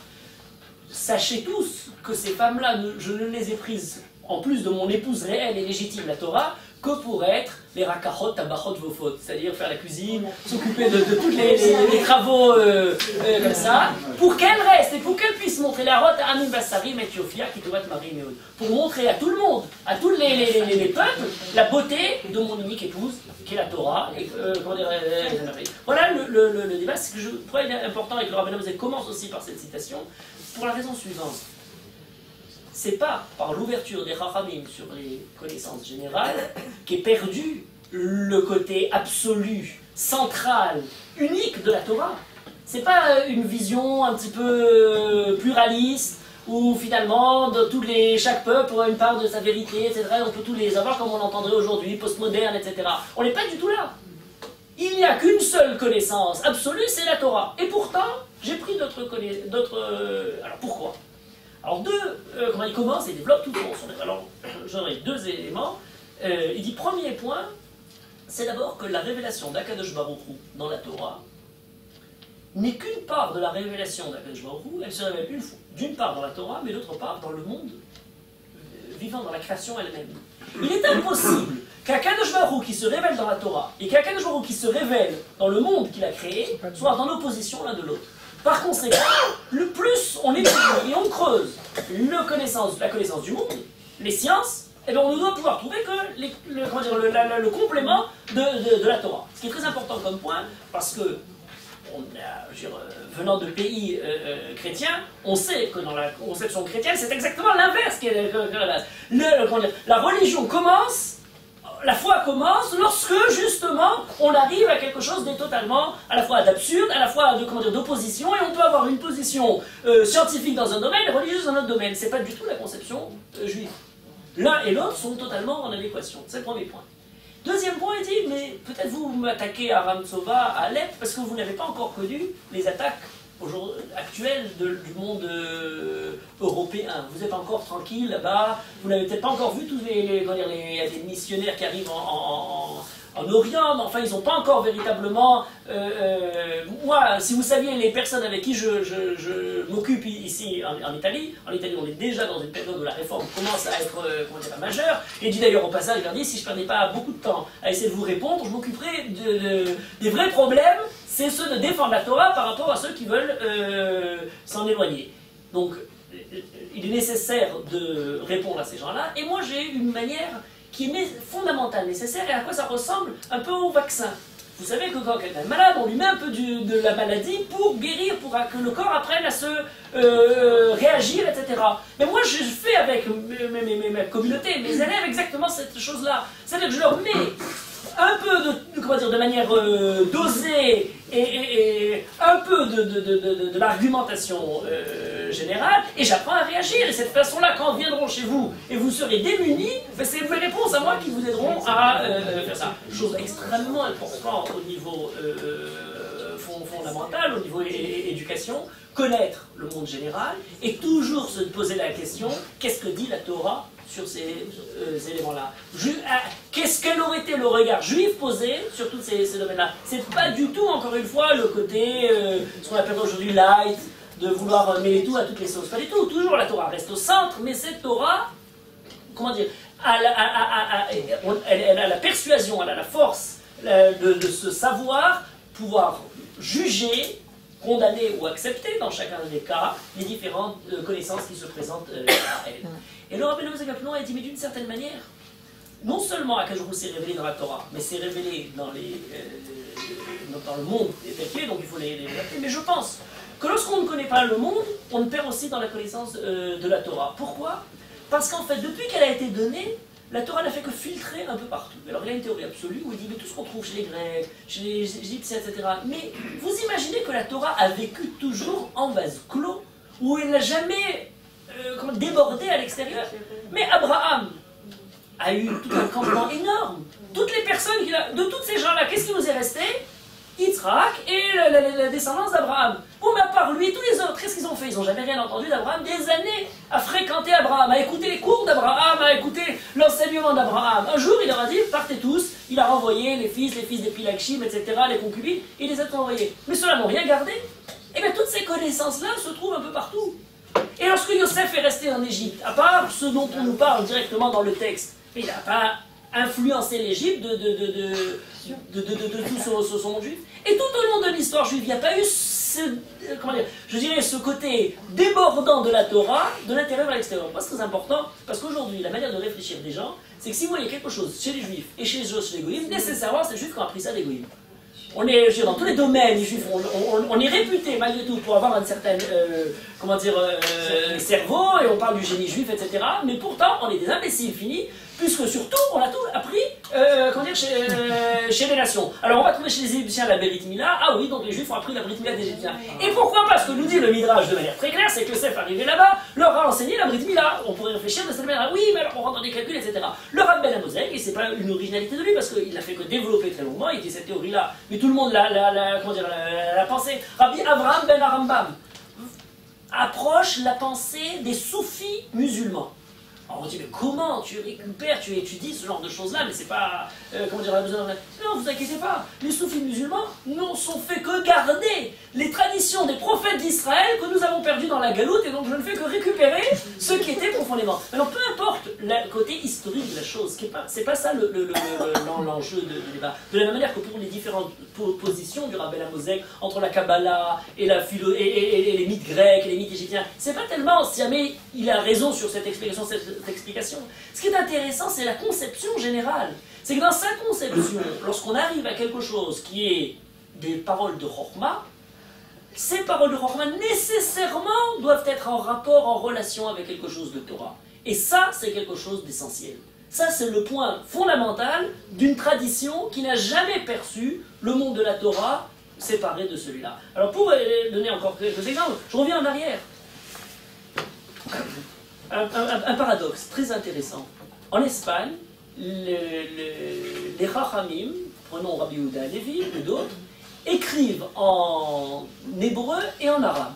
Sachez tous que ces femmes-là, je ne les ai prises, en plus de mon épouse réelle et légitime, la Torah, que pour être les rakachot, tabachot, vofot, c'est-à-dire faire la cuisine, s'occuper de tous les travaux comme ça, pour qu'elle reste et pour qu'elle puisse montrer la rote à Amin Bassarim et Thiofia, qui doit être Marie Méod, pour montrer à tout le monde, à tous les peuples, la beauté de mon unique épouse, qui est la Torah, et voilà le débat. Ce que je trouvais important et que le Rabbeinu commence aussi par cette citation, pour la raison suivante. C'est pas par l'ouverture des Chachamim sur les connaissances générales qu'est perdu le côté absolu, central, unique de la Torah. C'est pas une vision un petit peu pluraliste où finalement chaque peuple a une part de sa vérité, etc. On peut tous les avoir comme on l'entendrait aujourd'hui, postmoderne, etc. On n'est pas du tout là. Il n'y a qu'une seule connaissance absolue, c'est la Torah. Et pourtant, j'ai pris d'autres alors pourquoi? Alors comment il commence et développe tout son... Alors, j'en ai deux éléments. Il dit, premier point, c'est d'abord que la révélation d'Akadosh Baruch Hu dans la Torah n'est qu'une part de la révélation d'Akadosh Baruch Hu. Elle se révèle une fois, d'une part dans la Torah, mais d'autre part dans le monde vivant, dans la création elle-même. Il est impossible qu'Akadosh Baruch Hu qui se révèle dans la Torah et qu'Akadosh Baruch Hu qui se révèle dans le monde qu'il a créé soient dans l'opposition l'un de l'autre. Par conséquent, le plus on étudie et on creuse la connaissance du monde, les sciences, eh bien on doit pouvoir trouver que le complément de la Torah. Ce qui est très important comme point, parce que venant de pays chrétiens, on sait que dans la conception chrétienne, c'est exactement l'inverse qui est la religion commence. La foi commence lorsque, justement, on arrive à quelque chose de totalement, à la fois d'absurde, à la fois d'opposition, et on peut avoir une position scientifique dans un domaine et religieuse dans un autre domaine. C'est pas du tout la conception juive. L'un et l'autre sont totalement en adéquation. C'est le premier point. Deuxième point, il dit, mais peut-être vous m'attaquez à Ramtsova, à Alep, parce que vous n'avez pas encore connu les attaques actuelle du monde européen. Vous êtes encore tranquille là-bas, vous n'avez peut-être pas encore vu tous les missionnaires qui arrivent en Orient, mais enfin ils n'ont pas encore véritablement... moi, si vous saviez les personnes avec qui je m'occupe ici en Italie on est déjà dans une période où la réforme commence à être majeure, et dit d'ailleurs au passage, il leur dit, si je ne perdais pas beaucoup de temps à essayer de vous répondre, je m'occuperai des vrais problèmes, c'est ceux de défendre la Torah par rapport à ceux qui veulent s'en éloigner. Donc, il est nécessaire de répondre à ces gens-là. Et moi, j'ai une manière qui est fondamentale, nécessaire, et à quoi ça ressemble un peu au vaccin. Vous savez que quand quelqu'un est malade, on lui met un peu de la maladie pour guérir, pour que le corps apprenne à se réagir, etc. Mais moi, je fais avec ma communauté, mes élèves, exactement cette chose-là. C'est-à-dire que je leur mets un peu de manière dosée et un peu de l'argumentation générale, et j'apprends à réagir. Et cette façon-là, quand viendront chez vous et vous serez démunis, c'est mes réponses à moi qui vous aideront à faire ça. Chose extrêmement importante au niveau fondamental, au niveau éducation, connaître le monde général et toujours se poser la question, qu'est-ce que dit la Torah sur ces éléments-là. Quel aurait été le regard juif posé sur tous ces domaines-là? C'est pas du tout, encore une fois, le côté, ce qu'on appelle aujourd'hui light, de vouloir mêler tout à toutes les sauces. Pas du tout. Toujours la Torah reste au centre, mais cette Torah, comment dire, elle a la persuasion, elle a la force de se savoir, pouvoir juger, condamner ou accepter, dans chacun des cas, les différentes connaissances qui se présentent à elle. Et le Rabbeinu Zagapnon a dit, mais d'une certaine manière, non seulement Akadosh Baruch Hu s'est révélé dans la Torah, mais s'est révélé dans le monde tel qu'il est, donc il faut les adapter. Mais je pense que lorsqu'on ne connaît pas le monde, on perd aussi dans la connaissance de la Torah. Pourquoi? Parce qu'en fait, depuis qu'elle a été donnée, la Torah n'a fait que filtrer un peu partout. Alors il y a une théorie absolue où il dit, mais tout ce qu'on trouve chez les Grecs, chez les Égyptiens, etc. Mais vous imaginez que la Torah a vécu toujours en vase clos, où elle n'a jamais déborder à l'extérieur. Mais Abraham a eu tout un campement énorme. Toutes les personnes, de tous ces gens-là, qu'est-ce qui nous est resté? Yitzhak et la descendance d'Abraham. Bon, mais à part lui, tous les autres, qu'est-ce qu'ils ont fait? Ils n'ont jamais rien entendu d'Abraham, des années à fréquenter Abraham, à écouter les cours d'Abraham, à écouter l'enseignement d'Abraham. Un jour, il leur a dit, partez tous. Il a renvoyé les fils des Pilakshim, etc., les concubines, il les a tous envoyés. Mais ceux-là n'ont rien gardé. Et bien, toutes ces connaissances-là se trouvent un peu partout. Et lorsque Yosef est resté en Égypte, à part ce dont on nous parle directement dans le texte, il n'a pas influencé l'Égypte de tout son monde juif. Et tout au long de l'histoire juive, il n'y a pas eu ce côté débordant de la Torah, de l'intérieur à l'extérieur. Pourquoi c'est très important? Parce qu'aujourd'hui, la manière de réfléchir des gens, c'est que si vous voyez quelque chose chez les juifs et chez les goïms, nécessairement, c'est les juifs qui ont appris ça des goïms. On est, dans tous les domaines, les juifs, on est réputé malgré tout pour avoir un certain cerveau, et on parle du génie juif, etc. Mais pourtant, on est des imbéciles finis, puisque surtout, on a tout appris chez les nations. Alors, on va trouver chez les Égyptiens la Brit Mila. Ah oui, donc les Juifs ont appris la Brit Mila des Égyptiens. Et pourquoi? Parce que nous dit le Midrash de manière très claire, c'est que Yosef arrivé là-bas, leur a enseigné la Brit Mila. On pourrait réfléchir de cette manière. Oui, mais alors on rentre dans des calculs, etc. Le Rav Ben Amozeg, et c'est pas une originalité de lui, parce qu'il n'a fait que développer très longuement, il dit cette théorie-là, mais tout le monde l'a pensé. Rabbi Avraham Ben Arambam approche la pensée des soufis musulmans. Alors on dit, mais comment tu récupères, tu étudies ce genre de choses-là, mais c'est pas, on a besoin de... Non, vous inquiétez pas, les soufis musulmans n'ont sont fait que garder les traditions des prophètes d'Israël que nous avons perdues dans la galoute, et donc je ne fais que récupérer ce qui était profondément. Alors peu importe le côté historique de la chose, c'est pas ça l'enjeu de débat. De la même manière que pour les différentes positions du Rav Ben Amozeg, entre la Kabbalah et les mythes grecs et les mythes égyptiens, c'est pas tellement si jamais il a raison sur cette explication, Ce qui est intéressant, c'est la conception générale. C'est que dans sa conception, lorsqu'on arrive à quelque chose qui est des paroles de Chokhmah, ces paroles de Chokhmah nécessairement doivent être en rapport, en relation avec quelque chose de Torah. Et ça, c'est quelque chose d'essentiel. Ça, c'est le point fondamental d'une tradition qui n'a jamais perçu le monde de la Torah séparé de celui-là. Alors pour donner encore quelques exemples, je reviens en arrière. Un paradoxe très intéressant. En Espagne, les Chachamim, prenons Rabbi Yehuda Halevi ou d'autres, écrivent en hébreu et en arabe.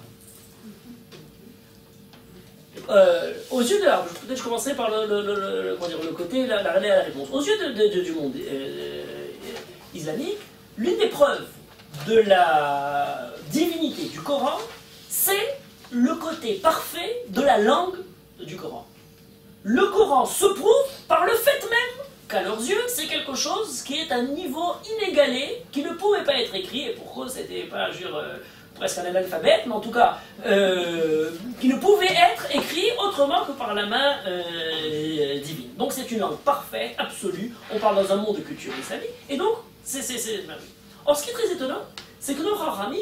Aux yeux de l'arabe, peut-être je commencerai par le côté, la réponse. Aux yeux du monde islamique, l'une des preuves de la divinité du Coran, c'est le côté parfait de la langue du Coran. Le Coran se prouve par le fait même qu'à leurs yeux, c'est quelque chose qui est à un niveau inégalé, qui ne pouvait pas être écrit, et pourquoi c'était pas, presque un analphabète, mais en tout cas, qui ne pouvait être écrit autrement que par la main divine. Donc c'est une langue parfaite, absolue, on parle dans un monde de culture islamique, et donc, c'est merveilleux. Or, ce qui est très étonnant, c'est que nos Chachamim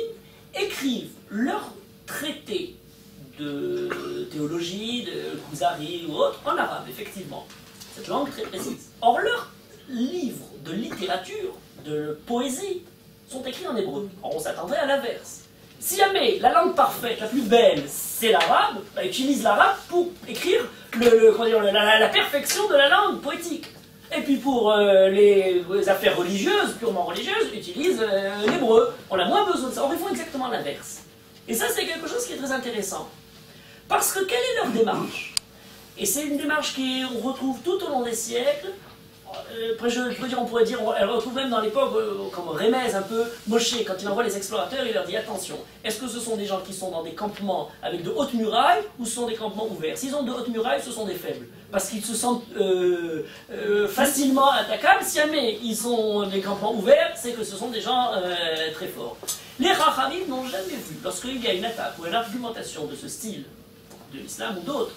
écrivent leurs traités de théologie, de Kuzari ou autre, en arabe, effectivement. Cette langue très précise. Or, leurs livres de littérature, de poésie, sont écrits en hébreu. Or, on s'attendrait à l'inverse. Si jamais la langue parfaite, la plus belle, c'est l'arabe, bah, utilise l'arabe pour écrire la perfection de la langue poétique. Et puis pour les affaires religieuses, purement religieuses, utilise l'hébreu. On a moins besoin de ça. Or, ils font exactement l'inverse. Et ça, c'est quelque chose qui est très intéressant. Parce que quelle est leur démarche? Et c'est une démarche qu'on retrouve tout au long des siècles. Après, on pourrait dire, elle retrouve même dans l'époque, comme Rémez un peu, Moshe, quand il envoie les explorateurs, il leur dit attention, est-ce que ce sont des gens qui sont dans des campements avec de hautes murailles ou ce sont des campements ouverts? S'ils ont de hautes murailles, ce sont des faibles, parce qu'ils se sentent facilement attaquables. Si jamais ils ont des campements ouverts, c'est que ce sont des gens très forts. Les Chachamim n'ont jamais vu, lorsqu'il y a une attaque ou une argumentation de ce style, de l'islam ou d'autres,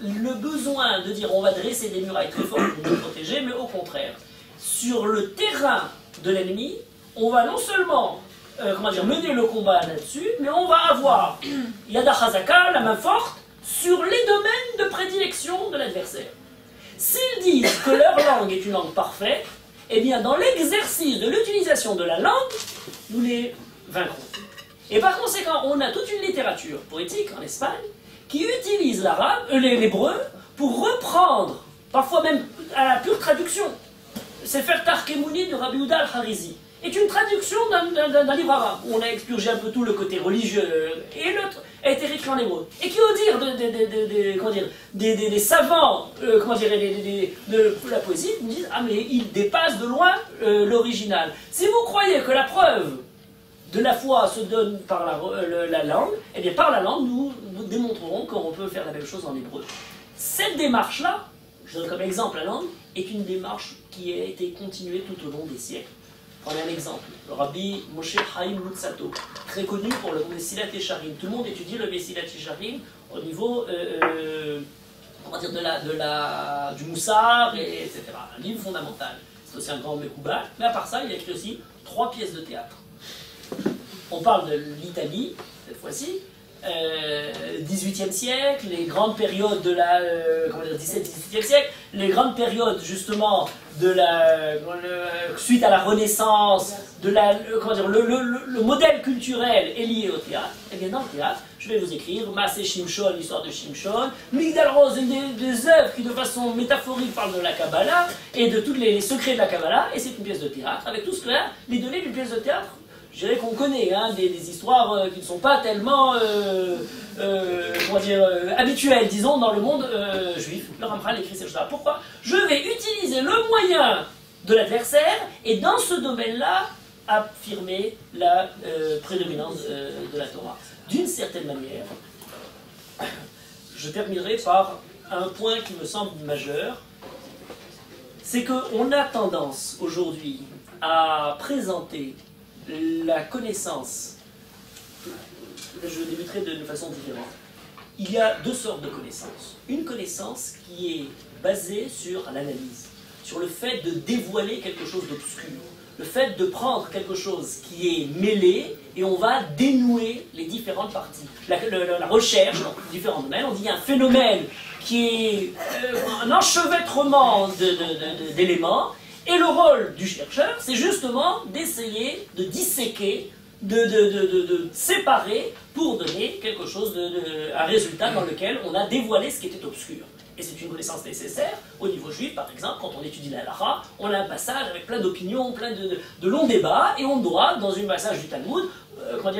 le besoin de dire on va dresser des murailles très fortes pour nous protéger, mais au contraire, sur le terrain de l'ennemi, on va non seulement mener le combat là-dessus, mais on va avoir Yada Chazaka, la main forte, sur les domaines de prédilection de l'adversaire. S'ils disent que leur langue est une langue parfaite, eh bien dans l'exercice de l'utilisation de la langue, nous les vaincrons. Et par conséquent, on a toute une littérature poétique en Espagne qui utilisent l'arabe, l'hébreu, pour reprendre, parfois même à la pure traduction. Sefer Tarkemouni de Rabbi Yehuda al-Harizi est une traduction d'un livre arabe où on a expurgé un peu tout le côté religieux et l'autre a été écrit en hébreu. Et qui, au dire des savants de la poésie, nous disent ah mais il dépasse de loin l'original. Si vous croyez que la preuve de la foi se donne par la langue, eh bien par la langue nous démontrerons qu'on peut faire la même chose en hébreu. Cette démarche-là, je donne comme exemple la langue, est une démarche qui a été continuée tout au long des siècles. Prenez un exemple, le rabbi Moshe Chaim Luzzatto, très connu pour le Mesilat Yesharim. Tout le monde étudie le Mesilat Yesharim au niveau du Moussar, etc. Un livre fondamental. C'est aussi un grand Mekouba, mais à part ça, il a écrit aussi 3 pièces de théâtre. On parle de l'Italie, cette fois-ci, 18e siècle, les grandes périodes de la 17-18e siècle, les grandes périodes justement de suite à la Renaissance, le modèle culturel est lié au théâtre. Et bien dans le théâtre, je vais vous écrire Maaseh Shimshon, l'histoire de Shimshon, Migdal Rose, une des œuvres qui de façon métaphorique parle de la Kabbalah et de tous les secrets de la Kabbalah, et c'est une pièce de théâtre avec tout ce que les données d'une pièce de théâtre. Je dirais qu'on connaît des histoires qui ne sont pas tellement habituelles, disons, dans le monde juif. Le Ramchal écrit ces choses-là. Pourquoi? Je vais utiliser le moyen de l'adversaire et dans ce domaine-là, affirmer la prédominance de la Torah. D'une certaine manière, je terminerai par un point qui me semble majeur, c'est qu'on a tendance aujourd'hui à présenter la connaissance, je débuterai de façon différente. Il y a 2 sortes de connaissances. Une connaissance qui est basée sur l'analyse, sur le fait de dévoiler quelque chose d'obscur, le fait de prendre quelque chose qui est mêlé et on va dénouer les différentes parties. La recherche dans différents domaines, on dit qu'il y a un phénomène qui est un enchevêtrement d'éléments. Et le rôle du chercheur, c'est justement d'essayer de disséquer, de séparer pour donner quelque chose, un résultat dans lequel on a dévoilé ce qui était obscur. Et c'est une connaissance nécessaire au niveau juif, par exemple, quand on étudie la halakha, on a un passage avec plein d'opinions, plein de longs débats, et on doit, dans une passage du Talmud,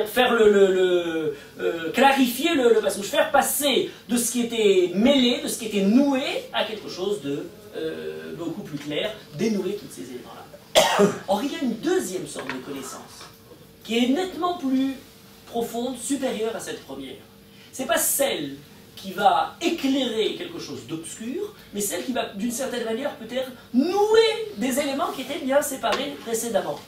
faire clarifier le passage, faire passer de ce qui était mêlé, de ce qui était noué, à quelque chose de beaucoup plus clair, dénouer tous ces éléments-là. Or, il y a une deuxième sorte de connaissance, qui est nettement plus profonde, supérieure à cette première. C'est pas celle qui va éclairer quelque chose d'obscur, mais celle qui va, d'une certaine manière, peut-être nouer des éléments qui étaient bien séparés précédemment.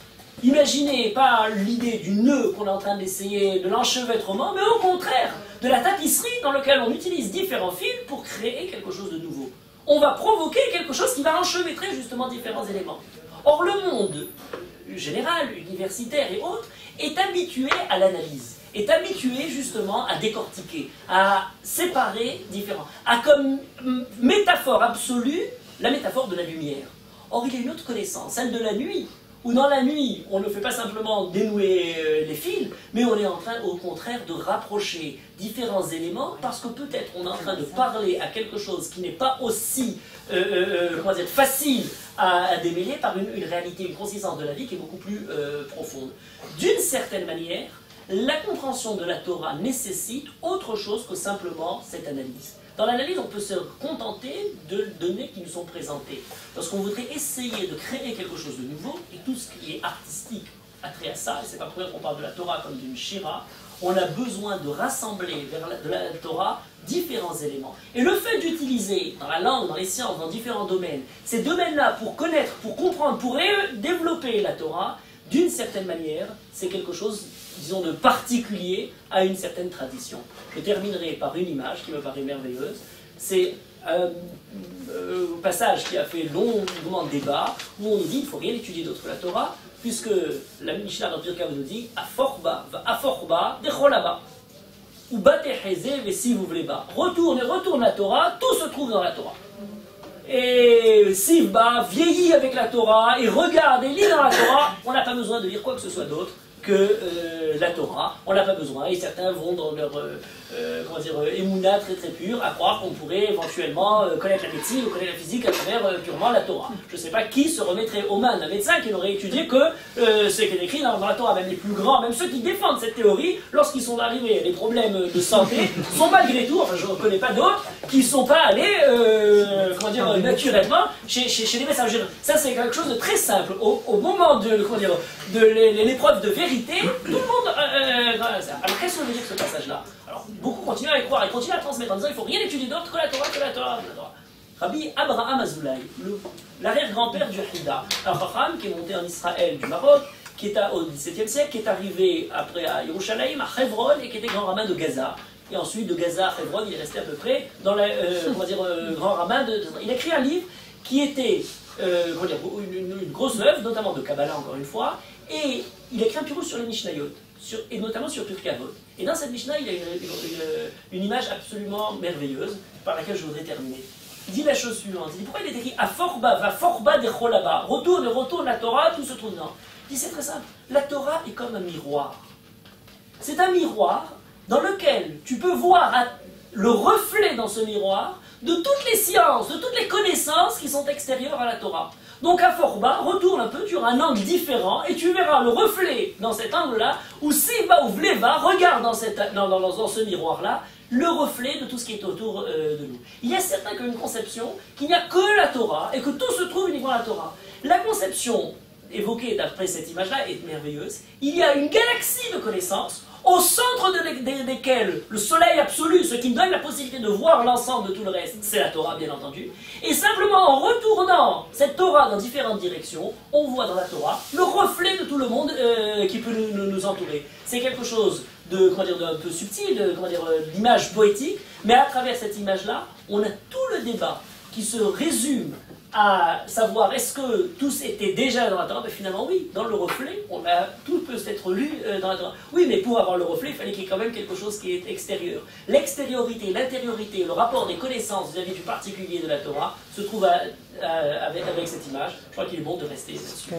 Imaginez pas l'idée du nœud qu'on est en train d'essayer, de l'enchevêtrement, mais au contraire, de la tapisserie dans laquelle on utilise différents fils pour créer quelque chose de nouveau. On va provoquer quelque chose qui va enchevêtrer justement différents éléments. Or, le monde général, universitaire et autres, est habitué à l'analyse, est habitué justement à décortiquer, à séparer différents, à comme métaphore absolue la métaphore de la lumière. Or, il y a une autre connaissance, celle de la nuit, où dans la nuit, on ne fait pas simplement dénouer les fils, mais on est en train, au contraire, de rapprocher différents éléments, parce que peut-être on est en train de parler à quelque chose qui n'est pas aussi facile à démêler par une réalité, une consistance de la vie qui est beaucoup plus profonde. D'une certaine manière, la compréhension de la Torah nécessite autre chose que simplement cette analyse. Dans l'analyse, on peut se contenter de données qui nous sont présentées. Lorsqu'on voudrait essayer de créer quelque chose de nouveau, et tout ce qui est artistique a trait à ça, et c'est pas pour rien qu'on parle de la Torah comme d'une shira, on a besoin de rassembler vers de la Torah différents éléments. Et le fait d'utiliser dans la langue, dans les sciences, dans différents domaines, ces domaines-là pour connaître, pour comprendre, pour développer la Torah, d'une certaine manière, c'est quelque chose, disons, de particulier à une certaine tradition. Je terminerai par une image qui me paraît merveilleuse. C'est un passage qui a fait longuement débat, où on nous dit qu'il ne faut rien étudier d'autre que la Torah, puisque la Mishnah dans Pirkei Avot nous dit « Aforba, aforba, decholaba » ou « Bateheze, si vous voulez pas ». Retourne et retourne la Torah, tout se trouve dans la Torah. Et Sivba vieillit avec la Torah et regarde et lit dans la Torah, on n'a pas besoin de lire quoi que ce soit d'autre que la Torah, on n'a pas besoin, et certains vont dans leur émouna très très pure, à croire qu'on pourrait éventuellement connaître la médecine ou connaître la physique à travers purement la Torah. Je ne sais pas qui se remettrait aux mains d'un médecin qui n'aurait étudié que ce qui est écrit dans la Torah. Même les plus grands, même ceux qui défendent cette théorie, lorsqu'ils sont arrivés à des problèmes de santé, sont malgré tout, enfin je ne connais pas d'autres, qui ne sont pas allés naturellement chez les médecins. Ça c'est quelque chose de très simple. Au moment de l'épreuve de vérité, tout le monde... alors qu'est-ce que veut dire ce passage-là? Alors beaucoup continuent à y croire et continuent à transmettre en disant il ne faut rien étudier d'autre que la Torah, que la Torah, que la Torah. Rabbi Abraham Azoulay, l'arrière-grand-père du Hida, un Chacham qui est monté en Israël du Maroc, qui est au XVIIe siècle, qui est arrivé après à Yerushalayim, à Hebron, et qui était grand rabbin de Gaza. Et ensuite, de Gaza à Hebron, il est resté à peu près dans le grand rabbin de... Il a écrit un livre qui était une grosse œuvre, notamment de Kabbalah encore une fois, et il a écrit un pirouge sur les Mishnayot, et notamment sur Pirkei Avot. Et dans cette Mishnah, il y a une image absolument merveilleuse, par laquelle je voudrais terminer. Il dit la chose suivante, il dit pourquoi il est écrit « Aforba, va forba de cholaba » retourne la Torah, tout se trouve dedans. Il dit c'est très simple, la Torah est comme un miroir. C'est un miroir dans lequel tu peux voir le reflet dans ce miroir de toutes les sciences, de toutes les connaissances qui sont extérieures à la Torah. Donc à Forba, retourne un peu, tu auras un angle différent et tu verras le reflet dans cet angle-là, ou Siba ou Vleva, regarde dans ce miroir-là, le reflet de tout ce qui est autour de nous. Il y a certains qui ont une conception qu'il n'y a que la Torah et que tout se trouve uniquement à la Torah. La conception évoquée d'après cette image-là est merveilleuse. Il y a une galaxie de connaissances au centre desquelles le soleil absolu, ce qui nous donne la possibilité de voir l'ensemble de tout le reste, c'est la Torah bien entendu. Et simplement en retournant cette Torah dans différentes directions, on voit dans la Torah le reflet de tout le monde qui peut nous entourer. C'est quelque chose d'un peu subtil, d'image poétique, mais à travers cette image-là, on a tout le débat qui se résume à savoir est-ce que tous étaient déjà dans la Torah? Ben finalement oui, dans le reflet, tout peut être lu dans la Torah. Oui, mais pour avoir le reflet, il fallait qu'il y ait quand même quelque chose qui est extérieur. L'extériorité, l'intériorité, le rapport des connaissances vis-à-vis du particulier de la Torah se trouve avec cette image. Je crois qu'il est bon de rester là-dessus.